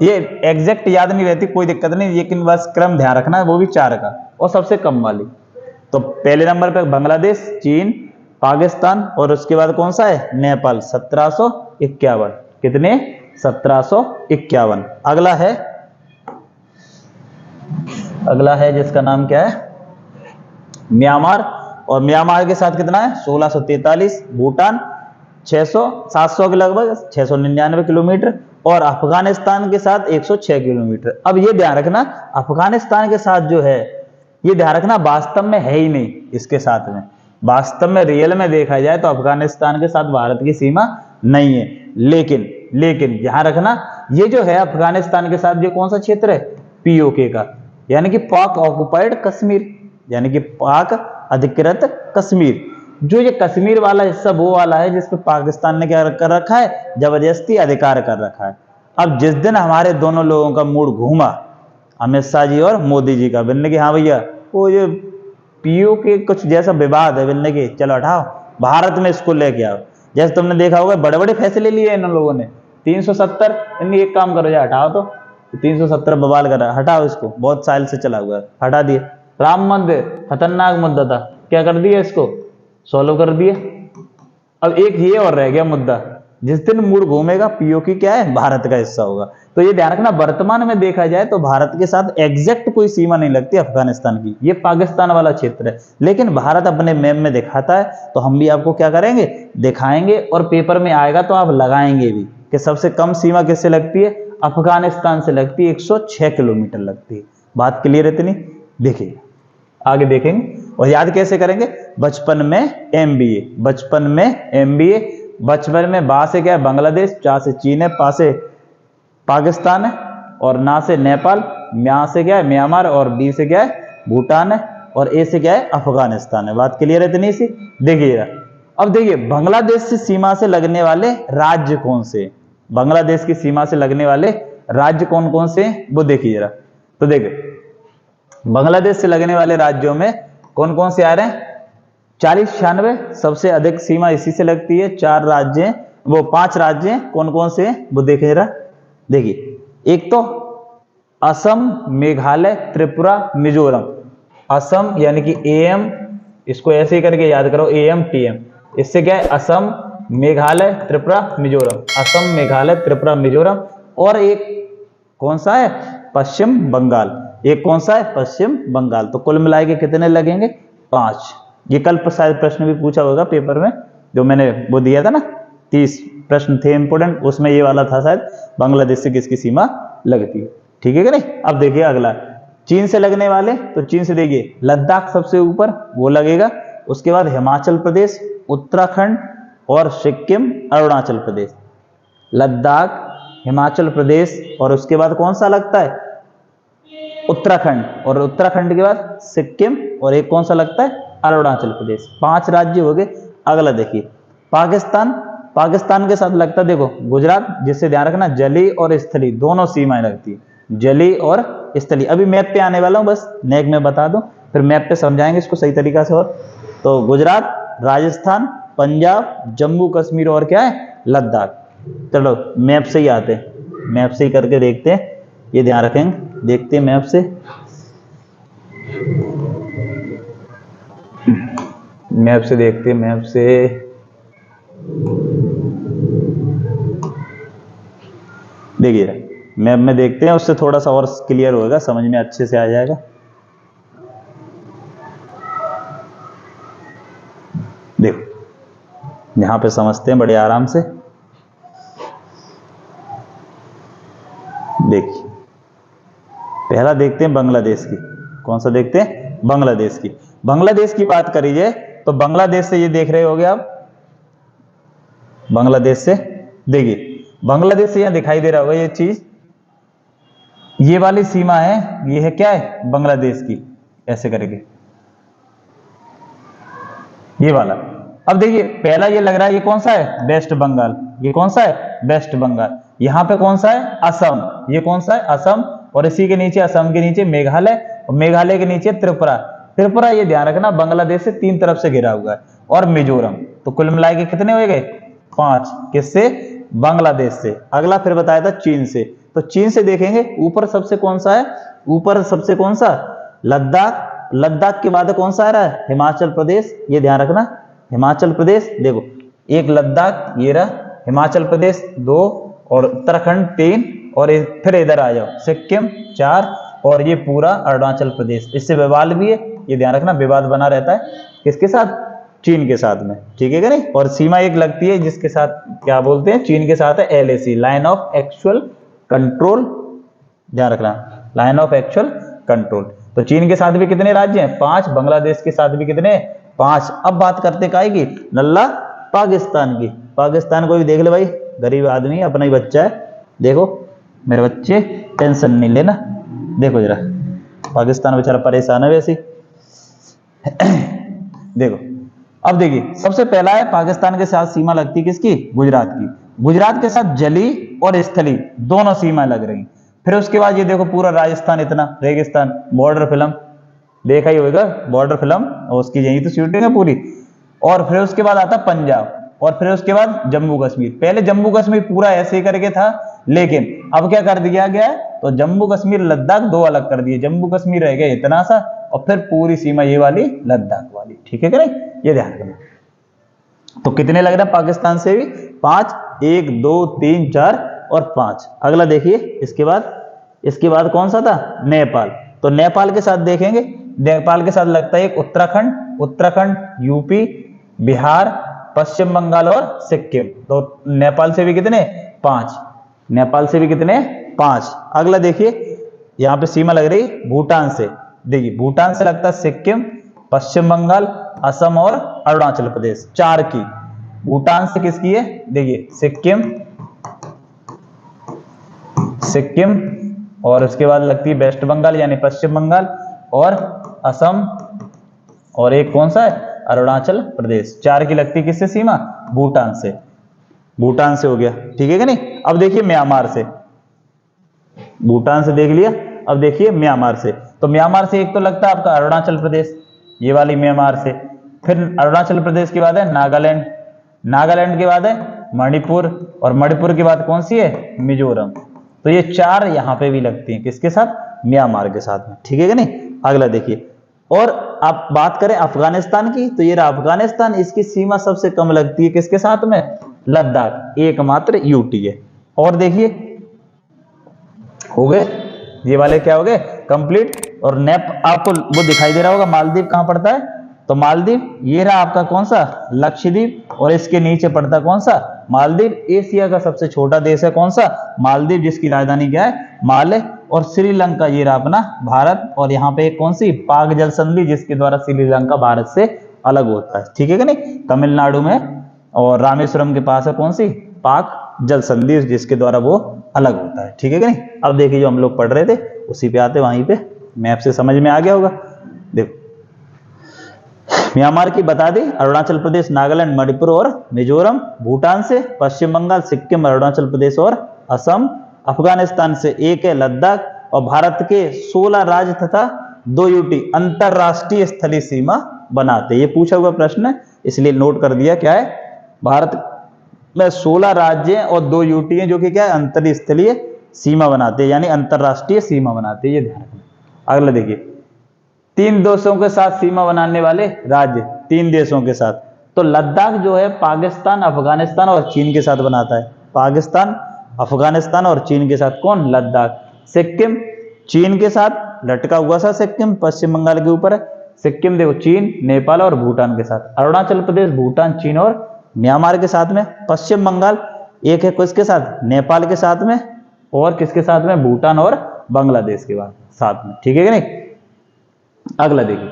ये एग्जैक्ट याद नहीं रहती, कोई दिक्कत नहीं, लेकिन बस क्रम ध्यान रखना है, वो भी 4 का, और सबसे कम वाली। तो पहले नंबर पे बांग्लादेश, चीन, पाकिस्तान, और उसके बाद कौन सा है? नेपाल, 1751। कितने? 1751। अगला है जिसका नाम क्या है? म्यांमार। और म्यांमार के साथ कितना है? 1643। भूटान 700 के लगभग 699 किलोमीटर। और अफगानिस्तान के साथ 106 किलोमीटर। अब ये ध्यान रखना, अफगानिस्तान के साथ जो है, ये ध्यान रखना, वास्तव में है ही नहीं इसके साथ में। वास्तव में रियल में देखा जाए तो अफगानिस्तान के साथ भारत की सीमा नहीं है। लेकिन ध्यान रखना, ये जो है अफगानिस्तान के साथ, ये कौन सा क्षेत्र है? POK का, यानी कि पाक ऑक्युपाइड कश्मीर, यानी कि पाक अधिकृत कश्मीर। जो ये कश्मीर वाला हिस्सा वो वाला है जिसपे पाकिस्तान ने क्या कर रखा है? जबरदस्ती अधिकार कर रखा है। अब जिस दिन हमारे दोनों लोगों का मूड घूमा, अमित शाह जी और मोदी जी का, बोलने की हाँ भैया वो ये POK कुछ जैसा विवाद है, बोलने की चलो हटाओ, भारत में इसको लेके आओ। जैसे तुमने देखा होगा बड़े बड़े फैसले लिए इन लोगों ने। 370, इनकी एक काम करो, जाए हटाओ, तो 370 बवाल करा, हटाओ इसको, बहुत साल से चला हुआ है, हटा दिए। राम मंदिर खतरनाक मुद्दा था, क्या कर दिया? इसको सॉल्व कर दिया। अब एक ये और रह गया मुद्दा, जिस दिन मूड घूमेगा POK क्या है? भारत का हिस्सा होगा। तो ये ध्यान रखना, वर्तमान में देखा जाए तो भारत के साथ एग्जैक्ट कोई सीमा नहीं लगती अफगानिस्तान की, ये पाकिस्तान वाला क्षेत्र है। लेकिन भारत अपने मैप में दिखाता है, तो हम भी आपको क्या करेंगे? दिखाएंगे, और पेपर में आएगा तो आप लगाएंगे भी कि सबसे कम सीमा किससे लगती है? अफगानिस्तान से लगती है, 106 किलोमीटर लगती है। बात क्लियर है इतनी? देखिए आगे देखेंगे, और याद कैसे करेंगे? बचपन में MBA, बचपन में MBA। बचपन में बा से क्या है? बांग्लादेश, चा से चीन है, पा से पाकिस्तान है, और ना से नेपाल, म्या से क्या है? म्यांमार, और बी से क्या है? भूटान है, और ए से क्या है? अफगानिस्तान है। बात क्लियर है इतनी सी? देखिएगा, अब देखिए बांग्लादेश से सीमा से लगने वाले राज्य कौन से? बांग्लादेश की सीमा से लगने वाले राज्य कौन कौन से हैं वो देखिए जरा। तो देखिए बांग्लादेश से लगने वाले राज्यों में कौन कौन से आ रहे हैं? 4096 सबसे अधिक सीमा इसी से लगती है। 4 राज्य हैं, वो 5 राज्य हैं, कौन कौन से हैं वो देखिए जरा। देखिए, एक तो असम, मेघालय, त्रिपुरा, मिजोरम। असम यानी कि AM, इसको ऐसे ही करके याद करो, AMTM। इससे क्या है? असम, मेघालय, त्रिपुरा, मिजोरम। असम, मेघालय, त्रिपुरा, मिजोरम। और एक कौन सा है, पश्चिम बंगाल। एक कौन सा है, पश्चिम बंगाल। तो कुल मिला के कितने लगेंगे, 5। ये कल शायद प्रश्न भी पूछा होगा पेपर में, जो मैंने वो दिया था ना, 30 प्रश्न थे इंपोर्टेंट, उसमें ये वाला था शायद, बांग्लादेश से किसकी सीमा लगती है। ठीक है कि नहीं। अब देखिए अगला, चीन से लगने वाले, तो चीन से देखिए लद्दाख सबसे ऊपर वो लगेगा, उसके बाद हिमाचल प्रदेश, उत्तराखंड और सिक्किम, अरुणाचल प्रदेश। लद्दाख, हिमाचल प्रदेश और उसके बाद कौन सा लगता है, उत्तराखंड, और उत्तराखंड के बाद सिक्किम और एक कौन सा लगता है, अरुणाचल प्रदेश। 5 राज्य हो गए। अगला देखिए पाकिस्तान, पाकिस्तान के साथ लगता है देखो गुजरात, जिससे ध्यान रखना जली और स्थली दोनों सीमाएं लगती है, जली और स्थली। अभी मैप पे आने वाला हूं, बस नेक में बता दूं, फिर मैप पे समझाएंगे इसको सही तरीका से। और तो गुजरात, राजस्थान, पंजाब, जम्मू कश्मीर और क्या है, लद्दाख। चलो मैप से ही आते हैं, मैप से ही करके देखते हैं, ये ध्यान रखेंगे। देखते हैं मैप से, मैप से देखते हैं, मैप से देखिए, मैप में देखते हैं, उससे थोड़ा सा और क्लियर होगा, समझ में अच्छे से आ जाएगा। देखो यहां पे समझते हैं बड़े आराम से। देखिए पहला देखते हैं बांग्लादेश की। कौन सा देखते हैं, बांग्लादेश की। बांग्लादेश की बात करिए तो बांग्लादेश से ये देख रहे होगे आप, बांग्लादेश से देखिए, बांग्लादेश से यहां दिखाई दे रहा होगा ये चीज, ये वाली सीमा है, ये है क्या है, बांग्लादेश की, ऐसे करके ये वाला। अब देखिए पहला ये लग रहा है, ये कौन सा है, वेस्ट बंगाल। ये कौन सा है, वेस्ट बंगाल। यहां पे कौन सा है, असम। ये कौन सा है, असम। और इसी के नीचे, असम के नीचे मेघालय, और मेघालय के नीचे त्रिपुरा। त्रिपुरा ये ध्यान रखना बांग्लादेश से 3 तरफ से घिरा हुआ है, और मिजोरम। तो कुल मिलाए के कितने हो गए, 5। किससे, बांग्लादेश से। अगला फिर बताया था चीन से, तो चीन से देखेंगे ऊपर सबसे कौन सा है, ऊपर सबसे कौन सा, लद्दाख। लद्दाख के बाद कौन सा आ रहा है, हिमाचल प्रदेश। ये ध्यान रखना, हिमाचल प्रदेश। देखो एक लद्दाख, ये रहा हिमाचल प्रदेश 2, और उत्तराखंड 3, और फिर इधर आ जाओ सिक्किम 4, और ये पूरा अरुणाचल प्रदेश। इससे विवाद भी है, ये ध्यान रखना, विवाद बना रहता है किसके साथ, चीन के साथ में। ठीक है कि नहीं। और सीमा एक लगती है जिसके साथ क्या बोलते हैं, चीन के साथ है LAC, line of actual control. ध्यान रखना, लाइन ऑफ एक्चुअल कंट्रोल। तो चीन के साथ भी कितने राज्य हैं, 5। बांग्लादेश के साथ भी कितने, 5। अब बात करते काहे की, नल्ला पाकिस्तान की। पाकिस्तान को भी देख ले भाई, गरीब आदमी, अपना ही बच्चा है। देखो मेरे बच्चे, टेंशन नहीं लेना। देखो जरा पाकिस्तान बेचारा परेशान है वैसे। देखो अब देखिए सबसे पहला है, पाकिस्तान के साथ सीमा लगती है किसकी, गुजरात की। गुजरात के साथ जली और स्थली दोनों सीमा लग रही। फिर उसके बाद ये देखो पूरा राजस्थान, इतना रेगिस्तान। बॉर्डर फिल्म देखा ही होगा, बॉर्डर फिल्म, और उसकी यही तो शूटिंग है पूरी। और फिर उसके बाद आता पंजाब, और फिर उसके बाद जम्मू कश्मीर। पहले जम्मू कश्मीर पूरा ऐसे ही करके था, लेकिन अब क्या कर दिया गया है, तो जम्मू कश्मीर लद्दाख 2 अलग कर दिए। जम्मू कश्मीर रह गया इतना सा, और फिर पूरी सीमा ये वाली लद्दाख वाली। ठीक है कि नहीं, ये ध्यान रखना। तो कितने लग रहे हैं पाकिस्तान से भी, 5। 1 2 3 4 और 5। अगला देखिए इसके बाद कौन सा था, नेपाल। तो नेपाल के साथ देखेंगे, नेपाल के साथ लगता है एक उत्तराखंड, उत्तराखंड, यूपी, बिहार, पश्चिम बंगाल और सिक्किम। तो नेपाल से भी कितने, 5। नेपाल से भी कितने, 5। अगला देखिए यहां पे सीमा लग रही भूटान से। देखिए भूटान से लगता है सिक्किम, पश्चिम बंगाल, असम और अरुणाचल प्रदेश, 4 की। भूटान से किसकी है, देखिए सिक्किम, और उसके बाद लगती है वेस्ट बंगाल यानी पश्चिम बंगाल, और असम, और एक कौन सा है, अरुणाचल प्रदेश। 4 की लगती है किससे सीमा, भूटान से। भूटान से हो गया, ठीक है कि नहीं। अब देखिए म्यांमार से, भूटान से देख लिया। अब देखिए म्यांमार से, तो म्यांमार से एक तो लगता है आपका अरुणाचल प्रदेश, ये वाली म्यांमार से। फिर अरुणाचल प्रदेश के बाद है नागालैंड, नागालैंड के बाद है मणिपुर, और मणिपुर के बाद कौन सी है, मिजोरम। तो ये 4 यहां पे भी लगती हैं किसके साथ, म्यांमार के साथ में। ठीक है कि नहीं। अगला देखिए, और आप बात करें अफगानिस्तान की, तो ये रहा अफगानिस्तान, इसकी सीमा सबसे कम लगती है किसके साथ में, लद्दाख, एकमात्र यूटी है। और देखिए हो गए, ये वाले क्या हो गए कंप्लीट। और नेप आपको वो दिखाई दे रहा होगा, मालदीव कहाँ पड़ता है, तो मालदीव ये रहा आपका कौन सा, लक्षद्वीप, और इसके नीचे पड़ता कौन सा, मालदीव। एशिया का सबसे छोटा देश है कौन सा, मालदीव, जिसकी राजधानी क्या है, माले। और श्रीलंका ये रहा अपना भारत, और यहाँ पे कौन सी, पाक जल संधि, जिसके द्वारा श्रीलंका भारत से अलग होता है, ठीक है कि नहीं, तमिलनाडु में और रामेश्वरम के पास है कौन सी, पाक जल संधि, जिसके द्वारा वो अलग होता है, ठीक है कि नहीं। अब देखिए जो हम लोग पढ़ रहे थे उसी पे आते, वहीं पे मैप से समझ में आ गया होगा। देखो म्यांमार की बता दी, अरुणाचल प्रदेश, नागालैंड, मणिपुर और मिजोरम। भूटान से पश्चिम बंगाल, सिक्किम, अरुणाचल प्रदेश और असम। अफगानिस्तान से एक है लद्दाख। और भारत के 16 राज्य तथा 2 यूटी अंतरराष्ट्रीय स्थलीय सीमा बनाते। ये पूछा हुआ प्रश्न है, इसलिए नोट कर दिया क्या है, भारत में 16 राज्य और 2 यूटी हैं जो कि क्या है, अंतरस्थलीय सीमा बनाते हैं, यानी अंतरराष्ट्रीय सीमा बनाते हैं, ये ध्यान रखना। अगला देखिए, 3 देशों के साथ सीमा बनाने वाले राज्य, 3 देशों के साथ, तो लद्दाख जो है पाकिस्तान, अफगानिस्तान और चीन के साथ बनाता है। पाकिस्तान, अफगानिस्तान और चीन के साथ कौन, लद्दाख। सिक्किम चीन के साथ लटका हुआ सा सिक्किम, पश्चिम बंगाल के ऊपर है सिक्किम, देखो चीन, नेपाल और भूटान के साथ। अरुणाचल प्रदेश, भूटान, चीन और म्यांमार के साथ में। पश्चिम बंगाल एक है किसके साथ, नेपाल के साथ में, और किसके साथ में, भूटान और बांग्लादेश के साथ में, ठीक है कि नहीं। अगला देखिए,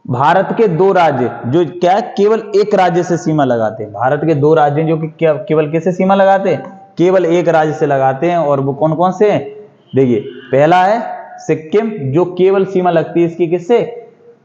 भारत के 2 राज्य जो क्या है, केवल एक राज्य से सीमा लगाते हैं। भारत के 2 राज्य जो कि क्या केवल किससे सीमा लगाते हैं, केवल एक राज्य से लगाते हैं, और वो कौन कौन से हैं, देखिए पहला है सिक्किम, जो केवल सीमा लगती है इसकी किससे,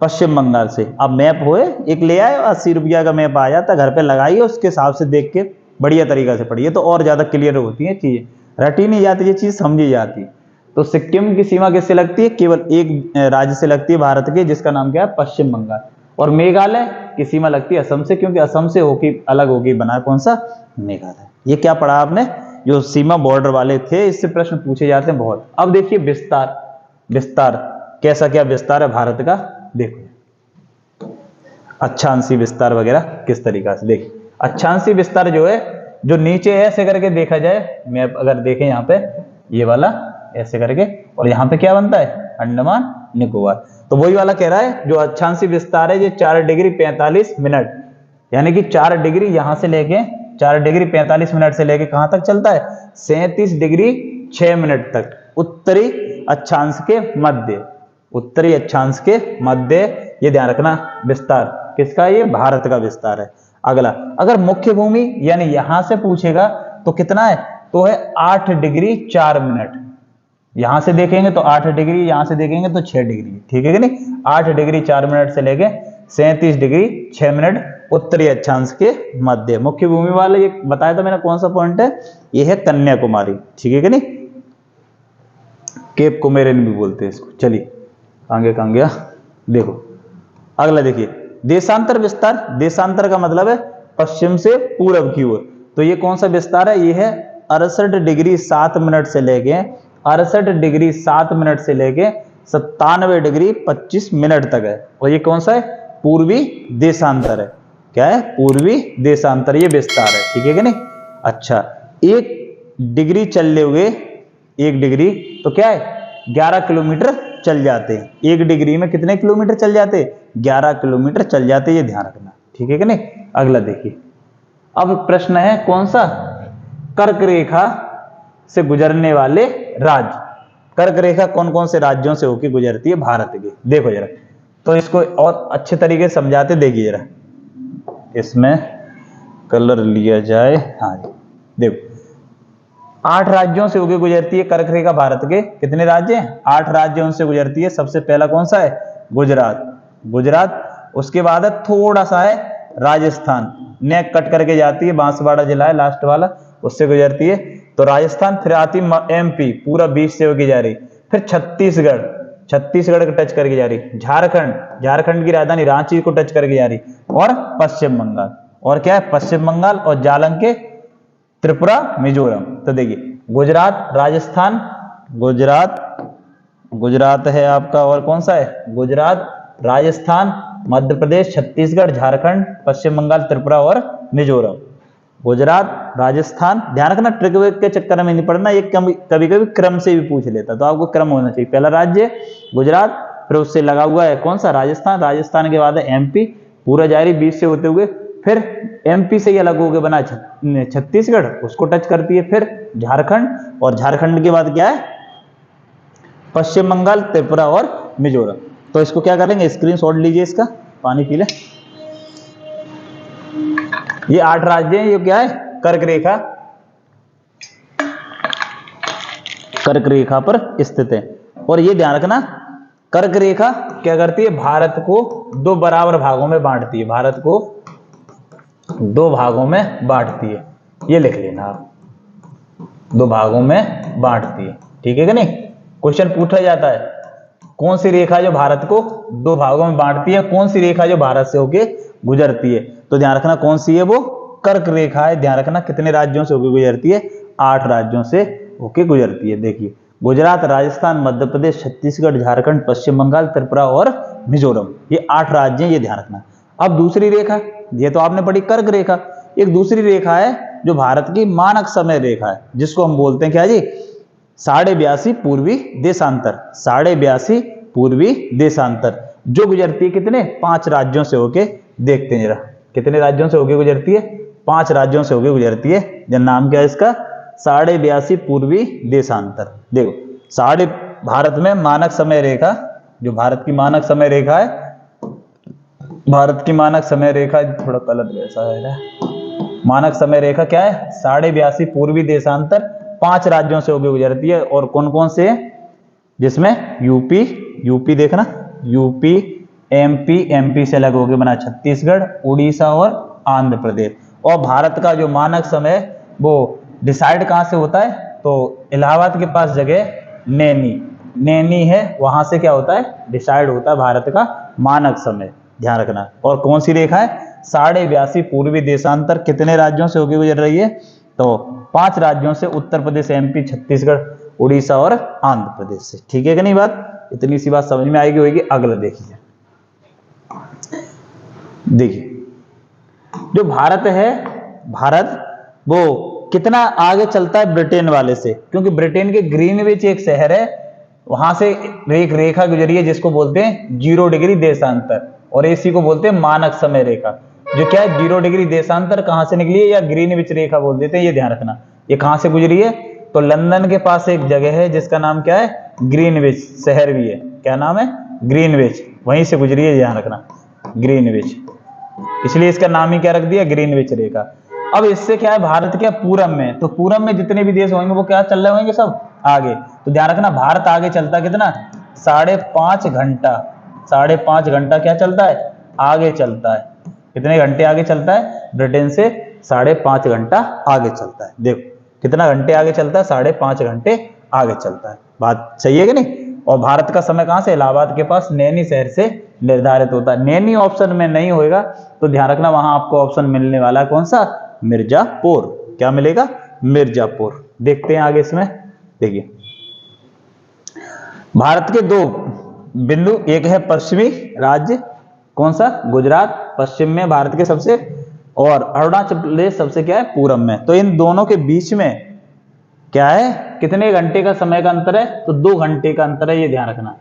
पश्चिम बंगाल से। अब मैप होए एक ले आए, 80 रुपया का मैप आ जाता, घर पे लगाइए, उसके हिसाब से देख के बढ़िया तरीका से पढ़िए, तो और ज्यादा क्लियर होती है चीजें, रटी नहीं जाती, ये चीज समझी जाती है। तो सिक्किम की सीमा किससे लगती है, केवल एक राज्य से लगती है भारत के, जिसका नाम क्या है, पश्चिम बंगाल। और मेघालय की सीमा लगती है असम से, क्योंकि असम से होके अलग होके बना कौन सा, मेघालय। ये क्या पढ़ा आपने, जो सीमा बॉर्डर वाले थे, इससे प्रश्न पूछे जाते हैं बहुत। अब देखिए विस्तार, विस्तार कैसा क्या विस्तार है भारत का, देखो अक्षांशीय विस्तार वगैरह किस तरीका से, देखिए अक्षांशीय विस्तार जो है, जो नीचे ऐसे करके देखा जाए, मैप अगर देखें यहाँ पे ये वाला ऐसे करके, और यहाँ पे क्या बनता है, अंडमान निकोबार। तो वही वाला कह रहा है, जो अक्षांशीय विस्तार है ये 4 डिग्री 45 मिनट, यानी कि 4 डिग्री यहां से लेके 4 डिग्री 45 मिनट से लेके कहां तक चलता है, 37 डिग्री 6 मिनट तक, उत्तरी अक्षांश के मध्य, उत्तरी अक्षांश के मध्य, ये ध्यान रखना। विस्तार किसका, ये भारत का विस्तार है। अगला, अगर मुख्य भूमि यानी यहां से पूछेगा तो कितना है, तो है 8 डिग्री 4 मिनट। यहां से देखेंगे तो 8 डिग्री, यहां से देखेंगे तो 6 डिग्री, ठीक है कि नहीं। 8 डिग्री 4 मिनट से लेके 37 डिग्री 6 मिनट उत्तरी अक्षांश के मध्य। मुख्य भूमि वाले ये बताया था मैंने कौन सा पॉइंट है, ये है कन्याकुमारी, ठीक है कि नहीं, केप कोमेरिन भी बोलते हैं इसको। चलिए आगे कहां गया, देखो अगला देखिए, देशांतर विस्तार। देशांतर का मतलब है पश्चिम से पूरब की ओर। तो ये कौन सा विस्तार है, ये है 68 डिग्री 7 मिनट से लेके 68 डिग्री 7 मिनट से लेके 97 डिग्री 25 मिनट तक है। और ये कौन सा है, पूर्वी देशांतर है। क्या है, पूर्वी देशांतर, ये विस्तार है, ठीक है कि नहीं। अच्छा, 1 डिग्री चलने हुए 1 डिग्री तो क्या है, 11 किलोमीटर चल जाते हैं। 1 डिग्री में कितने किलोमीटर चल जाते हैं, 11 किलोमीटर चल जाते हैं, ये ध्यान रखना, ठीक है कि नहीं। अगला देखिए, अब प्रश्न है कौन सा, कर्क रेखा से गुजरने वाले राज्य। कर्क रेखा कौन कौन से राज्यों से होकर गुजरती है भारत की, देखो जरा, तो इसको और अच्छे तरीके से समझाते, देखिए जरा, इसमें कलर लिया जाए, हाँ जी, देखो 8 राज्यों से होकर गुजरती है कर्क रेखा भारत के। कितने राज्य हैं, 8 राज्यों से गुजरती है। सबसे पहला कौन सा है, गुजरात, गुजरात। उसके बाद है थोड़ा सा है राजस्थान, नेक कट करके जाती है, बांसवाड़ा जिला है लास्ट वाला, उससे गुजरती है, तो राजस्थान। फिर आती एमपी, पूरा 20 से होकर जा रही। फिर छत्तीसगढ़, छत्तीसगढ़ को टच करके जा रही। झारखंड, झारखंड की राजधानी रांची को टच करके जा रही। और पश्चिम बंगाल, और क्या है, पश्चिम बंगाल और जालंग के त्रिपुरा, मिजोरम। तो देखिए गुजरात, राजस्थान, गुजरात, गुजरात है आपका, और कौन सा है, गुजरात, राजस्थान, मध्य प्रदेश, छत्तीसगढ़, झारखंड, पश्चिम बंगाल, त्रिपुरा और मिजोरम। गुजरात, राजस्थान। ध्यान रखना ट्रिक विक के चक्कर में नहीं पड़ना, ये कभी कभी क्रम से भी पूछ लेता, तो आपको क्रम होना चाहिए। पहला राज्य गुजरात, फिर उससे लगा हुआ है कौन सा, राजस्थान। राजस्थान के बाद है एमपी, पूरा जारी बीच से होते हुए, फिर एमपी से ही अलग होकर बना छत्तीसगढ़, उसको टच करती है, फिर झारखंड, और झारखंड के बाद क्या है, पश्चिम बंगाल, त्रिपुरा और मिजोरम। तो इसको क्या करेंगे, स्क्रीनशॉट लीजिए इसका, पानी पी ले। ये 8 राज्य हैं, ये क्या है, कर्क रेखा, कर्क रेखा पर स्थित है। और ये ध्यान रखना, कर्क रेखा क्या करती है, भारत को 2 बराबर भागों में बांटती है, भारत को 2 भागों में बांटती है, ये लिख लेना आप, 2 भागों में बांटती है, ठीक है कि नहीं। क्वेश्चन पूछा जाता है कौन सी रेखा जो भारत को 2 भागों में बांटती है, कौन सी रेखा जो भारत से होके गुजरती है, तो ध्यान रखना कौन सी है, वो कर्क रेखा है। ध्यान रखना कितने राज्यों से होके गुजरती है, 8 राज्यों से होके गुजरती है। देखिए गुजरात, राजस्थान, मध्य प्रदेश, छत्तीसगढ़, झारखंड, पश्चिम बंगाल, त्रिपुरा और मिजोरम, ये 8 राज्य हैं, ये ध्यान रखना। अब दूसरी रेखा, ये तो आपने पढ़ी कर्क रेखा, एक दूसरी रेखा है जो भारत की मानक समय रेखा है, जिसको हम बोलते हैं क्या जी, 82.5 पूर्वी देशांतर, 82.5 पूर्वी देशांतर, जो गुजरती है कितने, 5 राज्यों से होके, देखते हैं जरा कितने राज्यों से होके गुजरती है, 5 राज्यों से होके गुजरती है। जब नाम क्या है इसका, 82.5 पूर्वी देशांतर। देखो भारत में मानक समय रेखा, जो भारत की मानक समय रेखा है, भारत की मानक समय रेखा थोड़ा गलत वैसा है, मानक समय रेखा क्या है, 82.5 पूर्वी देशांतर, 5 राज्यों से होकर गुजरती है। और कौन कौन से हैं, जिसमें यूपी देखना, यूपी, एमपी से अलग होकर बना छत्तीसगढ़, उड़ीसा और आंध्र प्रदेश। और भारत का जो मानक समय वो डिसाइड कहां से होता है, तो इलाहाबाद के पास जगह नैनी है, वहां से क्या होता है, डिसाइड होता है भारत का मानक समय, ध्यान रखना। और कौन सी रेखा है, 82.5 पूर्वी देशांतर, कितने राज्यों से होकर गुजर रही है, तो 5 राज्यों से, उत्तर प्रदेश, एमपी, छत्तीसगढ़, उड़ीसा और आंध्र प्रदेश से। ठीक है कि नहीं, बात इतनी सी बात समझ में आएगी होगी। अगला देखिए, जो भारत है, भारत वो कितना आगे चलता है ब्रिटेन वाले से, क्योंकि ब्रिटेन के ग्रीनविच एक शहर है, वहां से एक रेखा गुजरी है जिसको बोलते हैं 0 डिग्री देशांतर, और इसी को बोलते हैं मानक समय रेखा। जो क्या है, 0 डिग्री देशांतर कहां से निकली है, या ग्रीनविच रेखा बोल देते हैं, ये ध्यान रखना। ये कहां से गुजरी है, तो लंदन के पास एक जगह है जिसका नाम क्या है, ग्रीनविच, शहर भी है, क्या नाम है, ग्रीनविच, वहीं से गुजरी है, ध्यान रखना, ग्रीनविच, इसलिए इसका नाम ही क्या रख दिया, ग्रीनविच रेखा। अब इससे क्या है, भारत क्या पूरब में, तो पूरब में जितने भी देश होंगे वो क्या चल रहे होंगे, सब आगे। तो ध्यान रखना भारत आगे चलता कितना, 5.5 घंटा, 5.5 घंटा क्या चलता है, आगे चलता है। कितने घंटे आगे चलता है, ब्रिटेन से 5.5 घंटा आगे चलता है। देखो कितना घंटे आगे चलता है, 5.5 घंटे आगे चलता है। बात सही है कि नहीं। और भारत का समय कहां से, इलाहाबाद के पास नैनी शहर से निर्धारित होता है। नैनी ऑप्शन में नहीं होएगा तो ध्यान रखना, वहां आपको ऑप्शन मिलने वाला है कौन सा, मिर्जापुर। क्या मिलेगा, मिर्जापुर। देखते हैं आगे इसमें, देखिए भारत के 2 बिंदु, एक है पश्चिमी राज्य, कौन सा, गुजरात पश्चिम में भारत के सबसे, और अरुणाचल प्रदेश सबसे क्या है, पूरब में। तो इन दोनों के बीच में क्या है, कितने घंटे का समय का अंतर है, तो 2 घंटे का अंतर है, ये ध्यान रखना।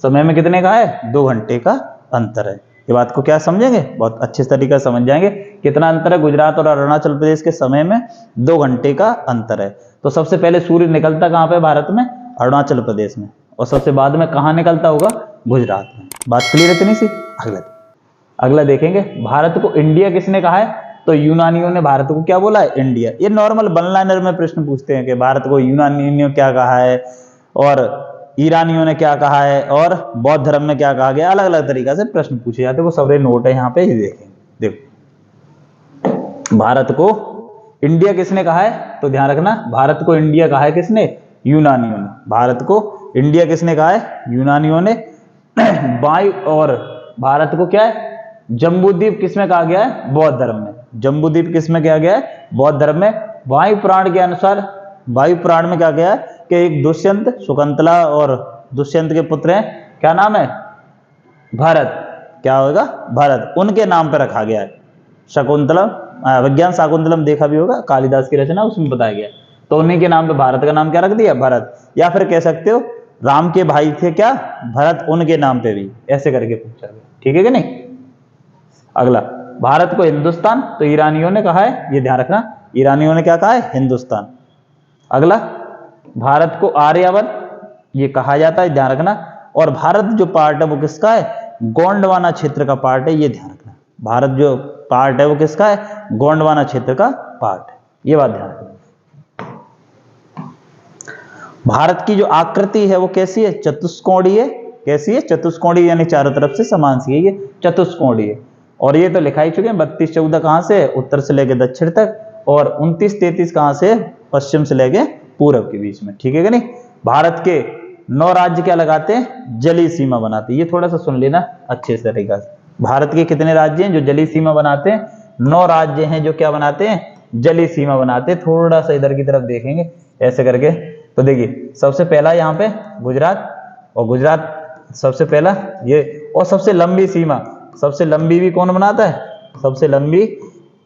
समय में कितने का है, 2 घंटे का अंतर है। ये बात को क्या समझेंगे, बहुत अच्छे तरीके से समझ जाएंगे कितना अंतर है गुजरात और अरुणाचल प्रदेश के समय में, 2 घंटे का अंतर है। तो सबसे पहले सूर्य निकलता कहां पे, भारत में, अरुणाचल प्रदेश में, और सबसे बाद में कहां निकलता होगा, गुजरात में। बात क्लियर इतनी सी। अगला देखेंगे, भारत को इंडिया किसने कहा है, तो यूनानियों ने भारत को क्या बोला है, इंडिया। ये नॉर्मल वन लाइनर में प्रश्न पूछते हैं कि भारत को यूनानियों क्या कहा है, और ईरानियों ने क्या कहा है, और बौद्ध धर्म में क्या कहा गया, अलग अलग तरीका से प्रश्न पूछे जाते हैं, वो सारे नोट है यहाँ पे, ये देखेंगे। देखो भारत को इंडिया किसने कहा है, तो ध्यान रखना भारत को इंडिया कहा है किसने, यूनानियों ने। भारत को इंडिया किसने कहा है, यूनानियों ने। वायु, और भारत को क्या है, जम्बूद्वीप किसमें कहा गया है, बौद्ध धर्म में। जम्बूद्वीप किसमें कहा गया है, बौद्ध धर्म में। वायु पुराण के अनुसार, वायु पुराण में क्या गया है कि एक दुष्यंत, शकुंतला और दुष्यंत के पुत्र हैं, क्या नाम है, भरत, क्या होगा, भरत, उनके नाम पर रखा गया है। शकुंतला विज्ञान शाकुंतलम देखा भी होगा, कालिदास की रचना, उसमें बताया गया। तो उन्हीं के नाम पे भारत का नाम क्या रख दिया, भरत। या फिर कह सकते हो राम के भाई थे क्या, भरत, उनके नाम पे भी ऐसे करके पूछा गया। ठीक है कि नहीं। अगला, भारत को हिंदुस्तान तो ईरानियों ने कहा है, ये ध्यान रखना, ईरानियों ने क्या कहा है, हिंदुस्तान। अगला, भारत को आर्यावर्त ये कहा जाता है, ध्यान रखना। और भारत जो पार्ट है वो किसका है, गोंडवाना क्षेत्र का पार्ट है, ये ध्यान रखना। भारत जो पार्ट है वो किसका है, गोंडवाना क्षेत्र का पार्ट है, ये बात ध्यान रखना। भारत की जो आकृति है वो कैसी है, चतुष्कोणीय है। कैसी है, चतुष्कोणीय, यानी चारों तरफ से समान सी है, ये चतुष्कोणीय। और ये तो लिखा ही चुके हैं, 32-14 कहां से, उत्तर से लेकर दक्षिण तक, और 29-33 कहां से, पश्चिम से लेकर पूरब के बीच में। ठीक है कि नहीं। भारत के 9 राज्य क्या लगाते हैं, जलीय सीमा बनाते हैं। ये थोड़ा सा सुन लेना अच्छे तरीका से। भारत के कितने राज्य हैं जो जलीय सीमा बनाते हैं, 9 राज्य हैं जो क्या बनाते हैं, जलीय सीमा बनाते हैं। थोड़ा सा इधर की तरफ देखेंगे ऐसे करके, तो देखिए सबसे पहला यहाँ पे गुजरात, और गुजरात सबसे पहला ये, और सबसे लंबी सीमा, सबसे लंबी भी कौन बनाता है, सबसे लंबी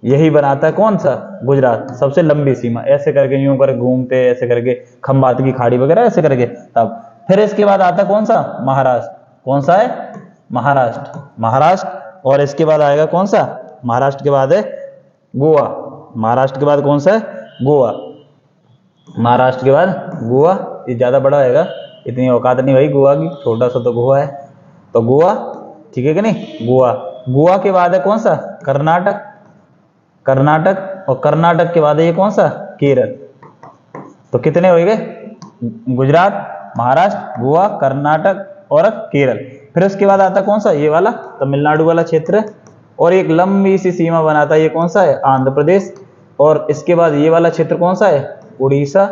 यही बनाता है, कौन सा, गुजरात, सबसे लंबी सीमा। ऐसे करके यूं कर घूमते, ऐसे करके खंबात की खाड़ी वगैरह ऐसे करके। तब फिर इसके बाद आता कौन सा, महाराष्ट्र। कौन सा है, महाराष्ट्र, महाराष्ट्र। और इसके बाद आएगा कौन सा, महाराष्ट्र के बाद है गोवा। महाराष्ट्र के बाद कौन सा है, गोवा। महाराष्ट्र के बाद गोवा, ये ज्यादा बड़ा आएगा, इतनी औकात नहीं भाई गोवा की, छोटा सा तो गोवा है, तो गोवा। ठीक है कि नहीं, गोवा। गोवा के बाद है कौन सा, कर्नाटक, कर्नाटक। और कर्नाटक के बाद है ये कौन सा, केरल। तो कितने हो गए, गुजरात, महाराष्ट्र, गोवा, कर्नाटक और केरल। फिर उसके बाद आता कौन सा, ये वाला तमिलनाडु वाला क्षेत्र, और एक लंबी सी सीमा बनाता है, ये कौन सा है, आंध्र प्रदेश। और इसके बाद ये वाला क्षेत्र कौन सा है, उड़ीसा।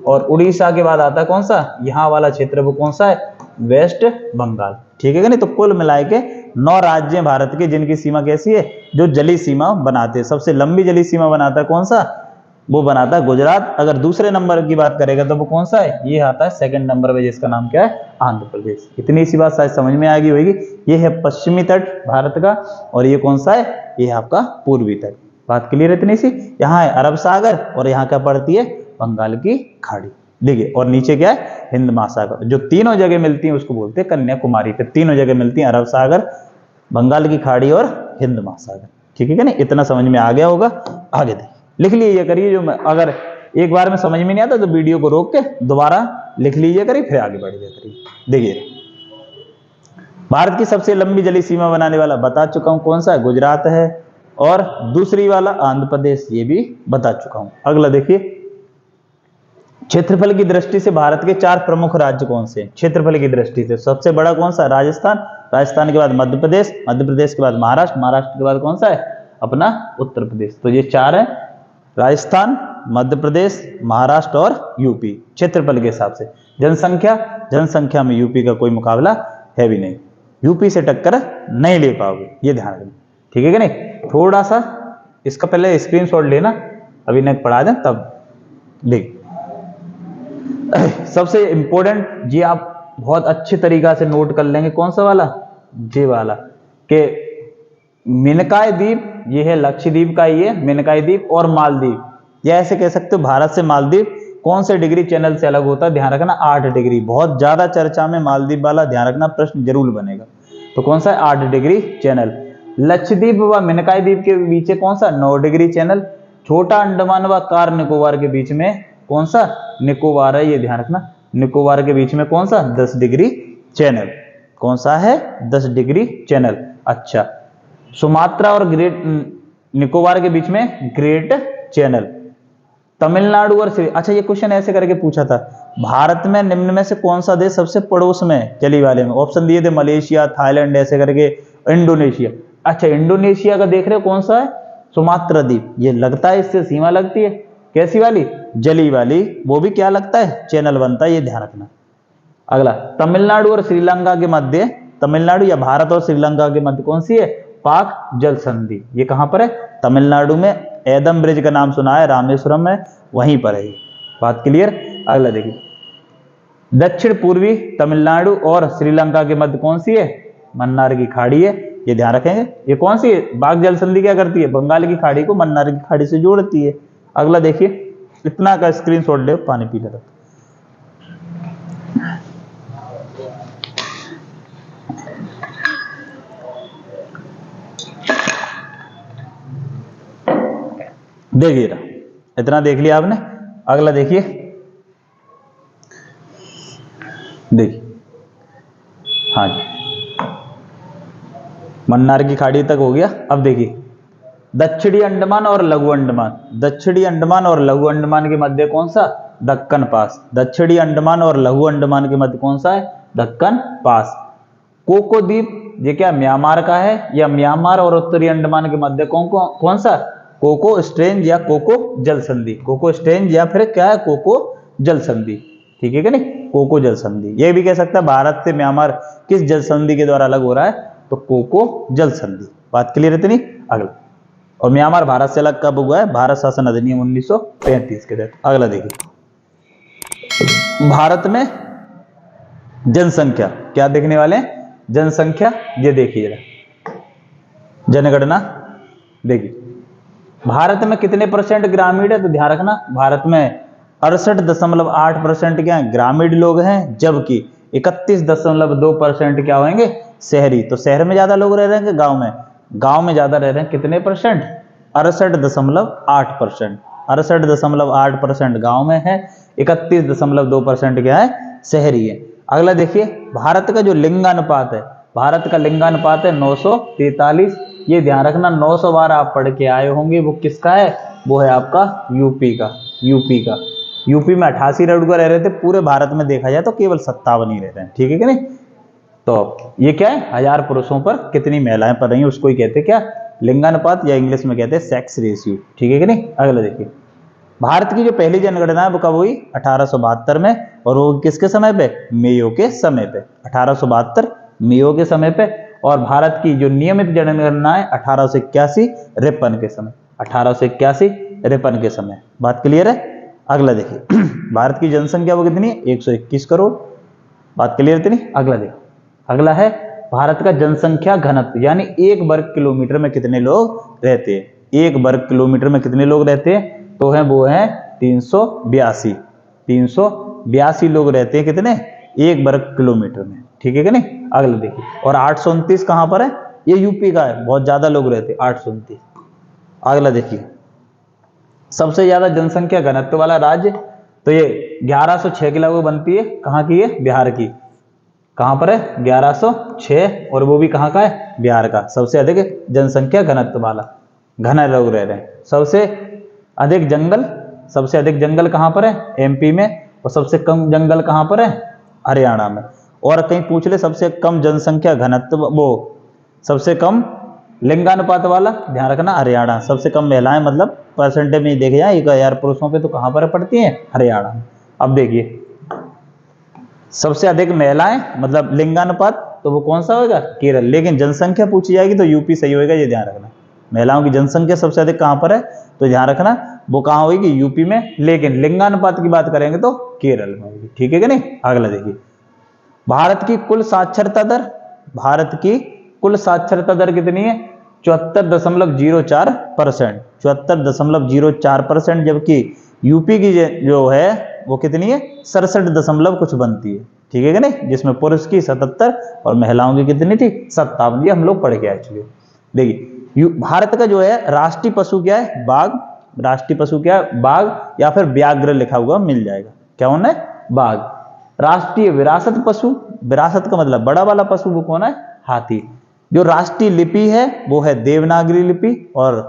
और उड़ीसा के बाद आता कौन सा, यहाँ वाला क्षेत्र वो कौन सा है, वेस्ट बंगाल। ठीक है कि नहीं। तो कुल मिलाए के 9 राज्य हैं भारत के जिनकी सीमा कैसी है, जो जलीय सीमा बनाते हैं। सबसे लंबी जलीय सीमा बनाता है कौन सा, वो बनाता है गुजरात। अगर दूसरे नंबर की बात करेगा तो वो कौन सा है, ये आता है सेकंड नंबर पे, जिसका नाम क्या है, आंध्र प्रदेश। इतनी सी बात शायद समझ में आ गई होगी। ये है पश्चिमी तट भारत का, और ये कौन सा है, ये है आपका पूर्वी तट। बात क्लियर है इतनी सी। यहाँ है अरब सागर, और यहाँ क्या पड़ती है, बंगाल की खाड़ी। देखिए, और नीचे क्या है, हिंद महासागर। जो तीनों जगह मिलती हैं उसको बोलते हैं कन्याकुमारी पे। तीनों जगह मिलती हैं, अरब सागर, बंगाल की खाड़ी और हिंद महासागर। ठीक है क्या नहीं, इतना समझ में आ गया होगा। आगे देखिए, लिख लीजिए करिए, जो अगर एक बार में समझ में नहीं आता तो वीडियो को रोक के दोबारा लिख लीजिए करिए, फिर आगे बढ़ जाए करिए। देखिए, भारत की सबसे लंबी जलीय सीमा बनाने वाला बता चुका हूं कौन सा है, गुजरात है। और दूसरी वाला आंध्र प्रदेश, ये भी बता चुका हूं। अगला देखिए, क्षेत्रफल की दृष्टि से भारत के 4 प्रमुख राज्य कौन से हैं। क्षेत्रफल की दृष्टि से सबसे बड़ा कौन सा, राजस्थान। राजस्थान के बाद मध्य प्रदेश, मध्य प्रदेश के बाद महाराष्ट्र, महाराष्ट्र के बाद कौन सा है, अपना उत्तर प्रदेश। तो ये 4 है, राजस्थान, मध्य प्रदेश, महाराष्ट्र और यूपी। क्षेत्रफल के हिसाब से। जनसंख्या, जनसंख्या में यूपी का कोई मुकाबला है भी नहीं, यूपी से टक्कर नहीं ले पाओगे, ये ध्यान रखना। ठीक है कि नहीं। थोड़ा सा इसका पहले स्क्रीनशॉट लेना, अभी नहीं पढ़ा दें तब देख। सबसे इंपॉर्टेंट ये आप बहुत अच्छे तरीका से नोट कर लेंगे, कौन सा वाला, जे वाला, के मिनकाय द्वीप, ये है लक्षद्वीप का, ये मिनकाय द्वीप और मालदीव। या ऐसे कह सकते हो भारत से मालदीव कौन से डिग्री चैनल से अलग होता है, ध्यान रखना 8 डिग्री। बहुत ज्यादा चर्चा में मालदीव वाला, ध्यान रखना प्रश्न जरूर बनेगा। तो कौन सा है, 8 डिग्री चैनल। लक्षद्वीप व मिनकाय द्वीप के बीच कौन सा, 9 डिग्री चैनल। छोटा अंडमान व कार निकोबार के बीच में कौन सा, निकोबार है, ये ध्यान रखना। निकोबार के बीच में कौन सा, 10 डिग्री चैनल। कौन सा है, 10 डिग्री चैनल। अच्छा, सुमात्रा और ग्रेट निकोबार के बीच में ग्रेट चैनल। तमिलनाडु और अच्छा, ये क्वेश्चन ऐसे करके पूछा था, भारत में निम्न में से कौन सा देश सबसे पड़ोस में चली वाले में। ऑप्शन दिए थे मलेशिया, थाईलैंड, ऐसे करके, इंडोनेशिया। अच्छा, इंडोनेशिया का देख रहे हो कौन सा है, सुमात्रा द्वीप। ये लगता है इससे सीमा लगती है, कैसी वाली, जली वाली। वो भी क्या लगता है, चैनल बनता है, ये ध्यान रखना। अगला, तमिलनाडु और श्रीलंका के मध्य, तमिलनाडु या भारत और श्रीलंका के मध्य कौन सी है, पाक जल संधि। ये कहां पर है, तमिलनाडु में। एदम ब्रिज का नाम सुना है, रामेश्वरम में, वहीं पर है। बात क्लियर। अगला देखिए, दक्षिण पूर्वी तमिलनाडु और श्रीलंका के मध्य कौन सी है, मन्नार की खाड़ी है। ये ध्यान रखेंगे। ये कौन सी है? बाघ जल संधि क्या करती है? बंगाल की खाड़ी को मन्नार की खाड़ी से जोड़ती है। अगला देखिए, इतना का स्क्रीनशॉट ले, पानी पी लेता। देखिए ना, इतना देख लिया आपने। अगला देखिए, देखिए, हाँ जी, मन्नार की खाड़ी तक हो गया। अब देखिए, दक्षिणी अंडमान और लघु अंडमान, दक्षिणी अंडमान और लघु अंडमान के मध्य कौन सा? दक्कन पास। दक्षिणी अंडमान और लघु अंडमान के मध्य कौन सा है? दक्कन पास। कोको द्वीप ये क्या म्यांमार का है, या म्यांमार और उत्तरी अंडमान के मध्य कौन सा? कोको स्ट्रेंज या कोको जल संधि। कोको स्ट्रेंज या फिर क्या है? कोको जल संधि। ठीक है कि नहीं? कोको जल संधि। ये भी कह सकता है भारत से म्यांमार किस जल संधि के द्वारा अलग हो रहा है? तो कोको जल संधि। बात क्लियर है इतनी? अगला, और म्यांमार भारत से अलग कब हुआ है? भारत शासन अधिनियम 1935 के तहत। अगला देखिए, भारत में जनसंख्या क्या देखने वाले हैं? जनसंख्या ये देखिए जरा, जनगणना देखिए, भारत में कितने परसेंट ग्रामीण है? तो ध्यान रखना, भारत में 68.8% क्या है? ग्रामीण लोग हैं, जबकि 31.2% क्या होंगे? शहरी। तो शहर में ज्यादा लोग रह रहे हैं, गांव में? गांव में ज्यादा रह रहे हैं। कितने परसेंट? 68.8%। 68.8% गांव में है, 31.2% क्या है? शहरी है। अगला देखिए, भारत का जो लिंगानुपात है, भारत का लिंगानुपात है 943। ये ध्यान रखना, 900 बार आप पढ़ के आए होंगे। वो किसका है? वो है आपका यूपी का। यूपी का। यूपी में 88 रेडुआ रह रहे थे। पूरे भारत में देखा जाए तो केवल 57 ही रह रहे हैं। ठीक है कि नहीं? तो ये क्या है? 1000 पुरुषों पर कितनी महिलाएं पढ़ रही हैं, उसको ही कहते हैं क्या? लिंगानुपात, या इंग्लिश में कहते हैं सेक्स रेशियो। ठीक है कि नहीं? अगला देखिए, भारत की जो पहली जनगणना है वो कब हुई? 1872 में। और वो किसके समय पे? मेयो के समय पे। 1872 मेयो के समय पे। और भारत की जो नियमित जनगणना है 1881-53 के समय। 1881-53 के समय। बात क्लियर है? अगला देखिए, भारत की जनसंख्या वो कितनी है? 121 करोड़। बात क्लियर इतनी? अगला देखिए, अगला है भारत का जनसंख्या घनत्व, यानी 1 वर्ग किलोमीटर में कितने लोग रहते हैं? 1 वर्ग किलोमीटर में कितने लोग रहते हैं? तो है वो है 382। 382 लोग रहते हैं कितने? 1 वर्ग किलोमीटर में। ठीक है कि नहीं? अगला देखिए, और 829 कहां पर है? ये यूपी का है, बहुत ज्यादा लोग रहते हैं, 829। अगला देखिए, सबसे ज्यादा जनसंख्या घनत्व वाला राज्य, तो ये 1106 की लगभग बनती है। कहां की है? बिहार की। कहां पर है? 1106। और वो भी कहां का है? बिहार का। सबसे अधिक जनसंख्या घनत्व वाला, घना लोग रह रहे हैं। सबसे अधिक जंगल, सबसे अधिक जंगल कहां पर है? एमपी में। और सबसे कम जंगल कहां पर है? हरियाणा में। और कहीं पूछ ले सबसे कम जनसंख्या घनत्व, वो सबसे कम लिंगानुपात वाला, ध्यान रखना, हरियाणा। सबसे कम महिलाएं, मतलब परसेंटेज में देखे जाए 1000 पुरुषों पे, तो कहां पर पड़ती हैं? हरियाणा में। अब देखिए, सबसे अधिक महिलाएं मतलब लिंगानुपात, तो वो कौन सा होगा? केरल। लेकिन जनसंख्या पूछी जाएगी तो यूपी सही होगा, ये ध्यान रखना। महिलाओं की जनसंख्या सबसे अधिक कहां पर है? तो ध्यान रखना, वो कहां होगी? यूपी में। लेकिन लिंगानुपात की बात करेंगे तो केरल में होगी। ठीक है कि नहीं? अगला देखिए, भारत की कुल साक्षरता दर, भारत की कुल साक्षरता दर कितनी है? 74.04%। 74.04%। जबकि यूपी की जो है वो कितनी है? 67 कुछ बनती है। ठीक है कि नहीं? जिसमें पुरुष की 77 और महिलाओं की कितनी थी? 57। ये हम लोग पढ़ के आ चुके। देखिए, भारत का जो है राष्ट्रीय पशु क्या है? बाघ। राष्ट्रीय पशु क्या है? बाघ, या फिर व्याघ्र लिखा हुआ मिल जाएगा। क्या होना है? बाघ। राष्ट्रीय विरासत पशु, विरासत का मतलब बड़ा वाला पशु, वो कौन है? हाथी। जो राष्ट्रीय लिपि है वो है देवनागरी लिपि। और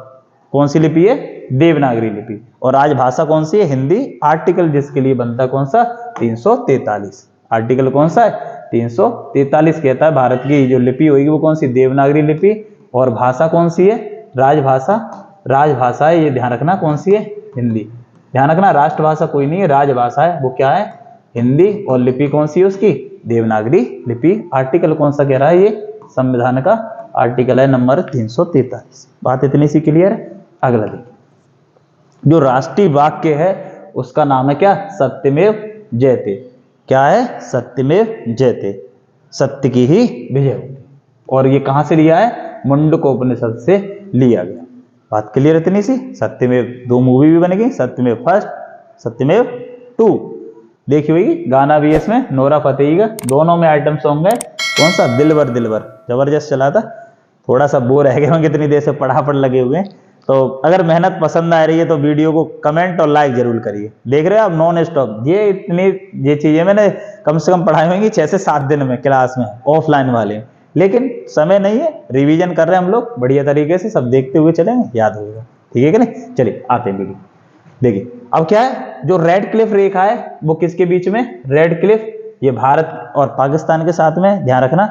कौन सी लिपि है? देवनागरी लिपि। और राजभाषा कौन सी है? हिंदी। आर्टिकल जिसके लिए बनता कौन सा? 343। आर्टिकल कौन सा है? 343 कहता है भारत की जो लिपि होगी वो कौन सी? देवनागरी लिपि। और भाषा कौन सी है? राजभाषा। राजभाषा है, ये ध्यान रखना, कौन सी है? हिंदी। ध्यान रखना, राष्ट्रभाषा कोई नहीं है, राजभाषा है। वो क्या है? हिंदी। और लिपि कौन सी है उसकी? देवनागरी लिपि। आर्टिकल कौन सा कह रहा है? ये संविधान का आर्टिकल है नंबर 343। बात इतनी सी क्लियर है? अगला देखिए, जो राष्ट्रीय वाक्य है उसका नाम है क्या? सत्यमेव जयते। क्या है? सत्यमेव जयते। सत्य की ही विजय होती। और ये कहां से लिया है? मुंडकोपनिषद से लिया गया। बात क्लियर इतनी सी। सत्यमेव 2 मूवी भी बन गई, सत्यमेव फर्स्ट, सत्यमेव 2। देखी होगी, गाना भी है इसमें नोरा फतेही का, दोनों में आइटम सॉन्ग है। कौन सा? दिलबर दिलबर, जबरदस्त चला था। थोड़ा सा बोर रह गए होंगे इतनी देर से पढ़ापढ़ लगे हुए हैं। तो अगर मेहनत पसंद आ रही है तो वीडियो को कमेंट और लाइक जरूर करिए। देख रहे हो आप नॉन स्टॉप, ये चीजें मैंने कम से कम पढ़ाई होंगी 6 से 7 दिन में क्लास में, ऑफलाइन वाले। लेकिन समय नहीं है, रिवीजन कर रहे हैं हम लोग बढ़िया तरीके से, सब देखते हुए चलेंगे, याद होगा। ठीक है कि नहीं? चलिए आते हैं वीडियो। देखिए अब क्या है, जो रेड क्लिफ रेखा है वो किसके बीच में? रेड क्लिफ, ये भारत और पाकिस्तान के साथ में, ध्यान रखना।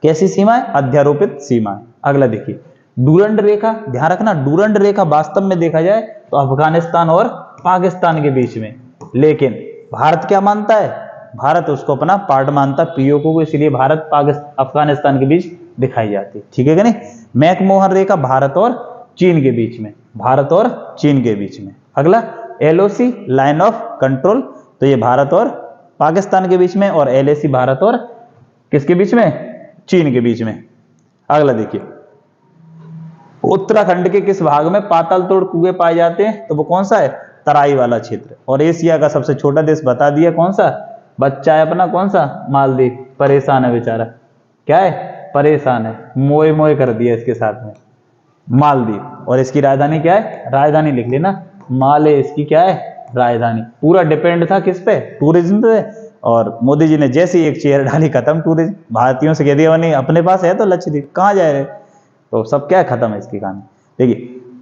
कैसी सीमा है? अध्यारोपित सीमा है। अगला देखिए, डूरंड रेखा, ध्यान रखना, डूरंड रेखा वास्तव में देखा जाए तो अफगानिस्तान और पाकिस्तान के बीच में, लेकिन भारत क्या मानता है? भारत उसको अपना पार्ट मानता है, पीओके को, इसलिए भारत अफगानिस्तान के बीच दिखाई जाती है। ठीक है कि नहीं? मैकमोहन रेखा भारत और चीन के बीच में, भारत और चीन के बीच में। अगला एलओसी, लाइन ऑफ कंट्रोल, तो ये भारत और पाकिस्तान के बीच में, और एलएसी भारत और किसके बीच में? चीन के बीच में। अगला देखिए, उत्तराखंड के किस भाग में पाताल तोड़ कुएं पाए जाते हैं? तो वो कौन सा है? तराई वाला क्षेत्र। और एशिया का सबसे छोटा देश बता दिया, कौन सा? बच्चा है अपना, कौन सा? मालदीव। परेशान है बेचारा, क्या है? परेशान है, मोए मोए कर दिया इसके साथ में, मालदीव। और इसकी राजधानी क्या है? राजधानी लिख लेना, माले इसकी क्या है? राजधानी। पूरा डिपेंड था किस पे? टूरिज्म पे। और मोदी जी ने जैसे ही एक चेयर डाली, खत्म टूरिज्म। भारतीयों से कह दिया नहीं, अपने पास है तो लक्षद्वीप, कहाँ जा रहे? तो सब क्या है? खत्म है इसकी कहानी। देखिए,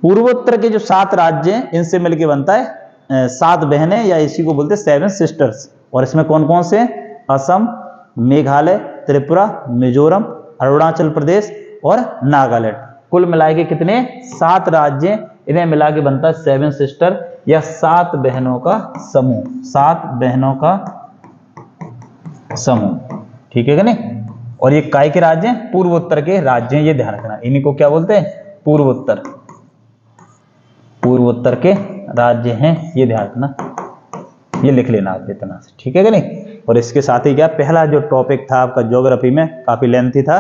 पूर्वोत्तर के जो 7 राज्य हैं, इनसे मिलकर बनता है 7 बहनें, या इसी को बोलते हैं 7 सिस्टर्स। और इसमें कौन कौन से? असम, मेघालय, त्रिपुरा, मिजोरम, अरुणाचल प्रदेश और नागालैंड। कुल मिला के कितने? 7 राज्य, इन्हें मिला के बनता है 7 सिस्टर, या 7 बहनों का समूह, 7 बहनों का समूह। ठीक है कि नहीं? और ये काय के राज्य हैं? पूर्वोत्तर के राज्य हैं, ये ध्यान रखना। इन्हीं को क्या बोलते हैं? पूर्वोत्तर, पूर्वोत्तर के राज्य हैं, ये ध्यान रखना, ये लिख लेना आप इतना से। ठीक है कि नहीं? और इसके साथ ही क्या, पहला जो टॉपिक था आपका ज्योग्राफी में, काफी लेंथी था,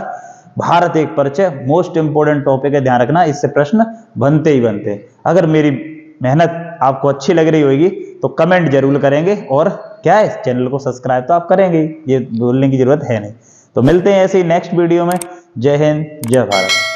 भारत एक परिचय, मोस्ट इंपोर्टेंट टॉपिक है, ध्यान रखना। इससे प्रश्न बनते ही बनते। अगर मेरी मेहनत आपको अच्छी लग रही होगी तो कमेंट जरूर करेंगे, और क्या है, चैनल को सब्सक्राइब तो आप करेंगे, ये बोलने की जरूरत है नहीं। तो मिलते हैं ऐसे ही नेक्स्ट वीडियो में। जय हिंद, जय भारत।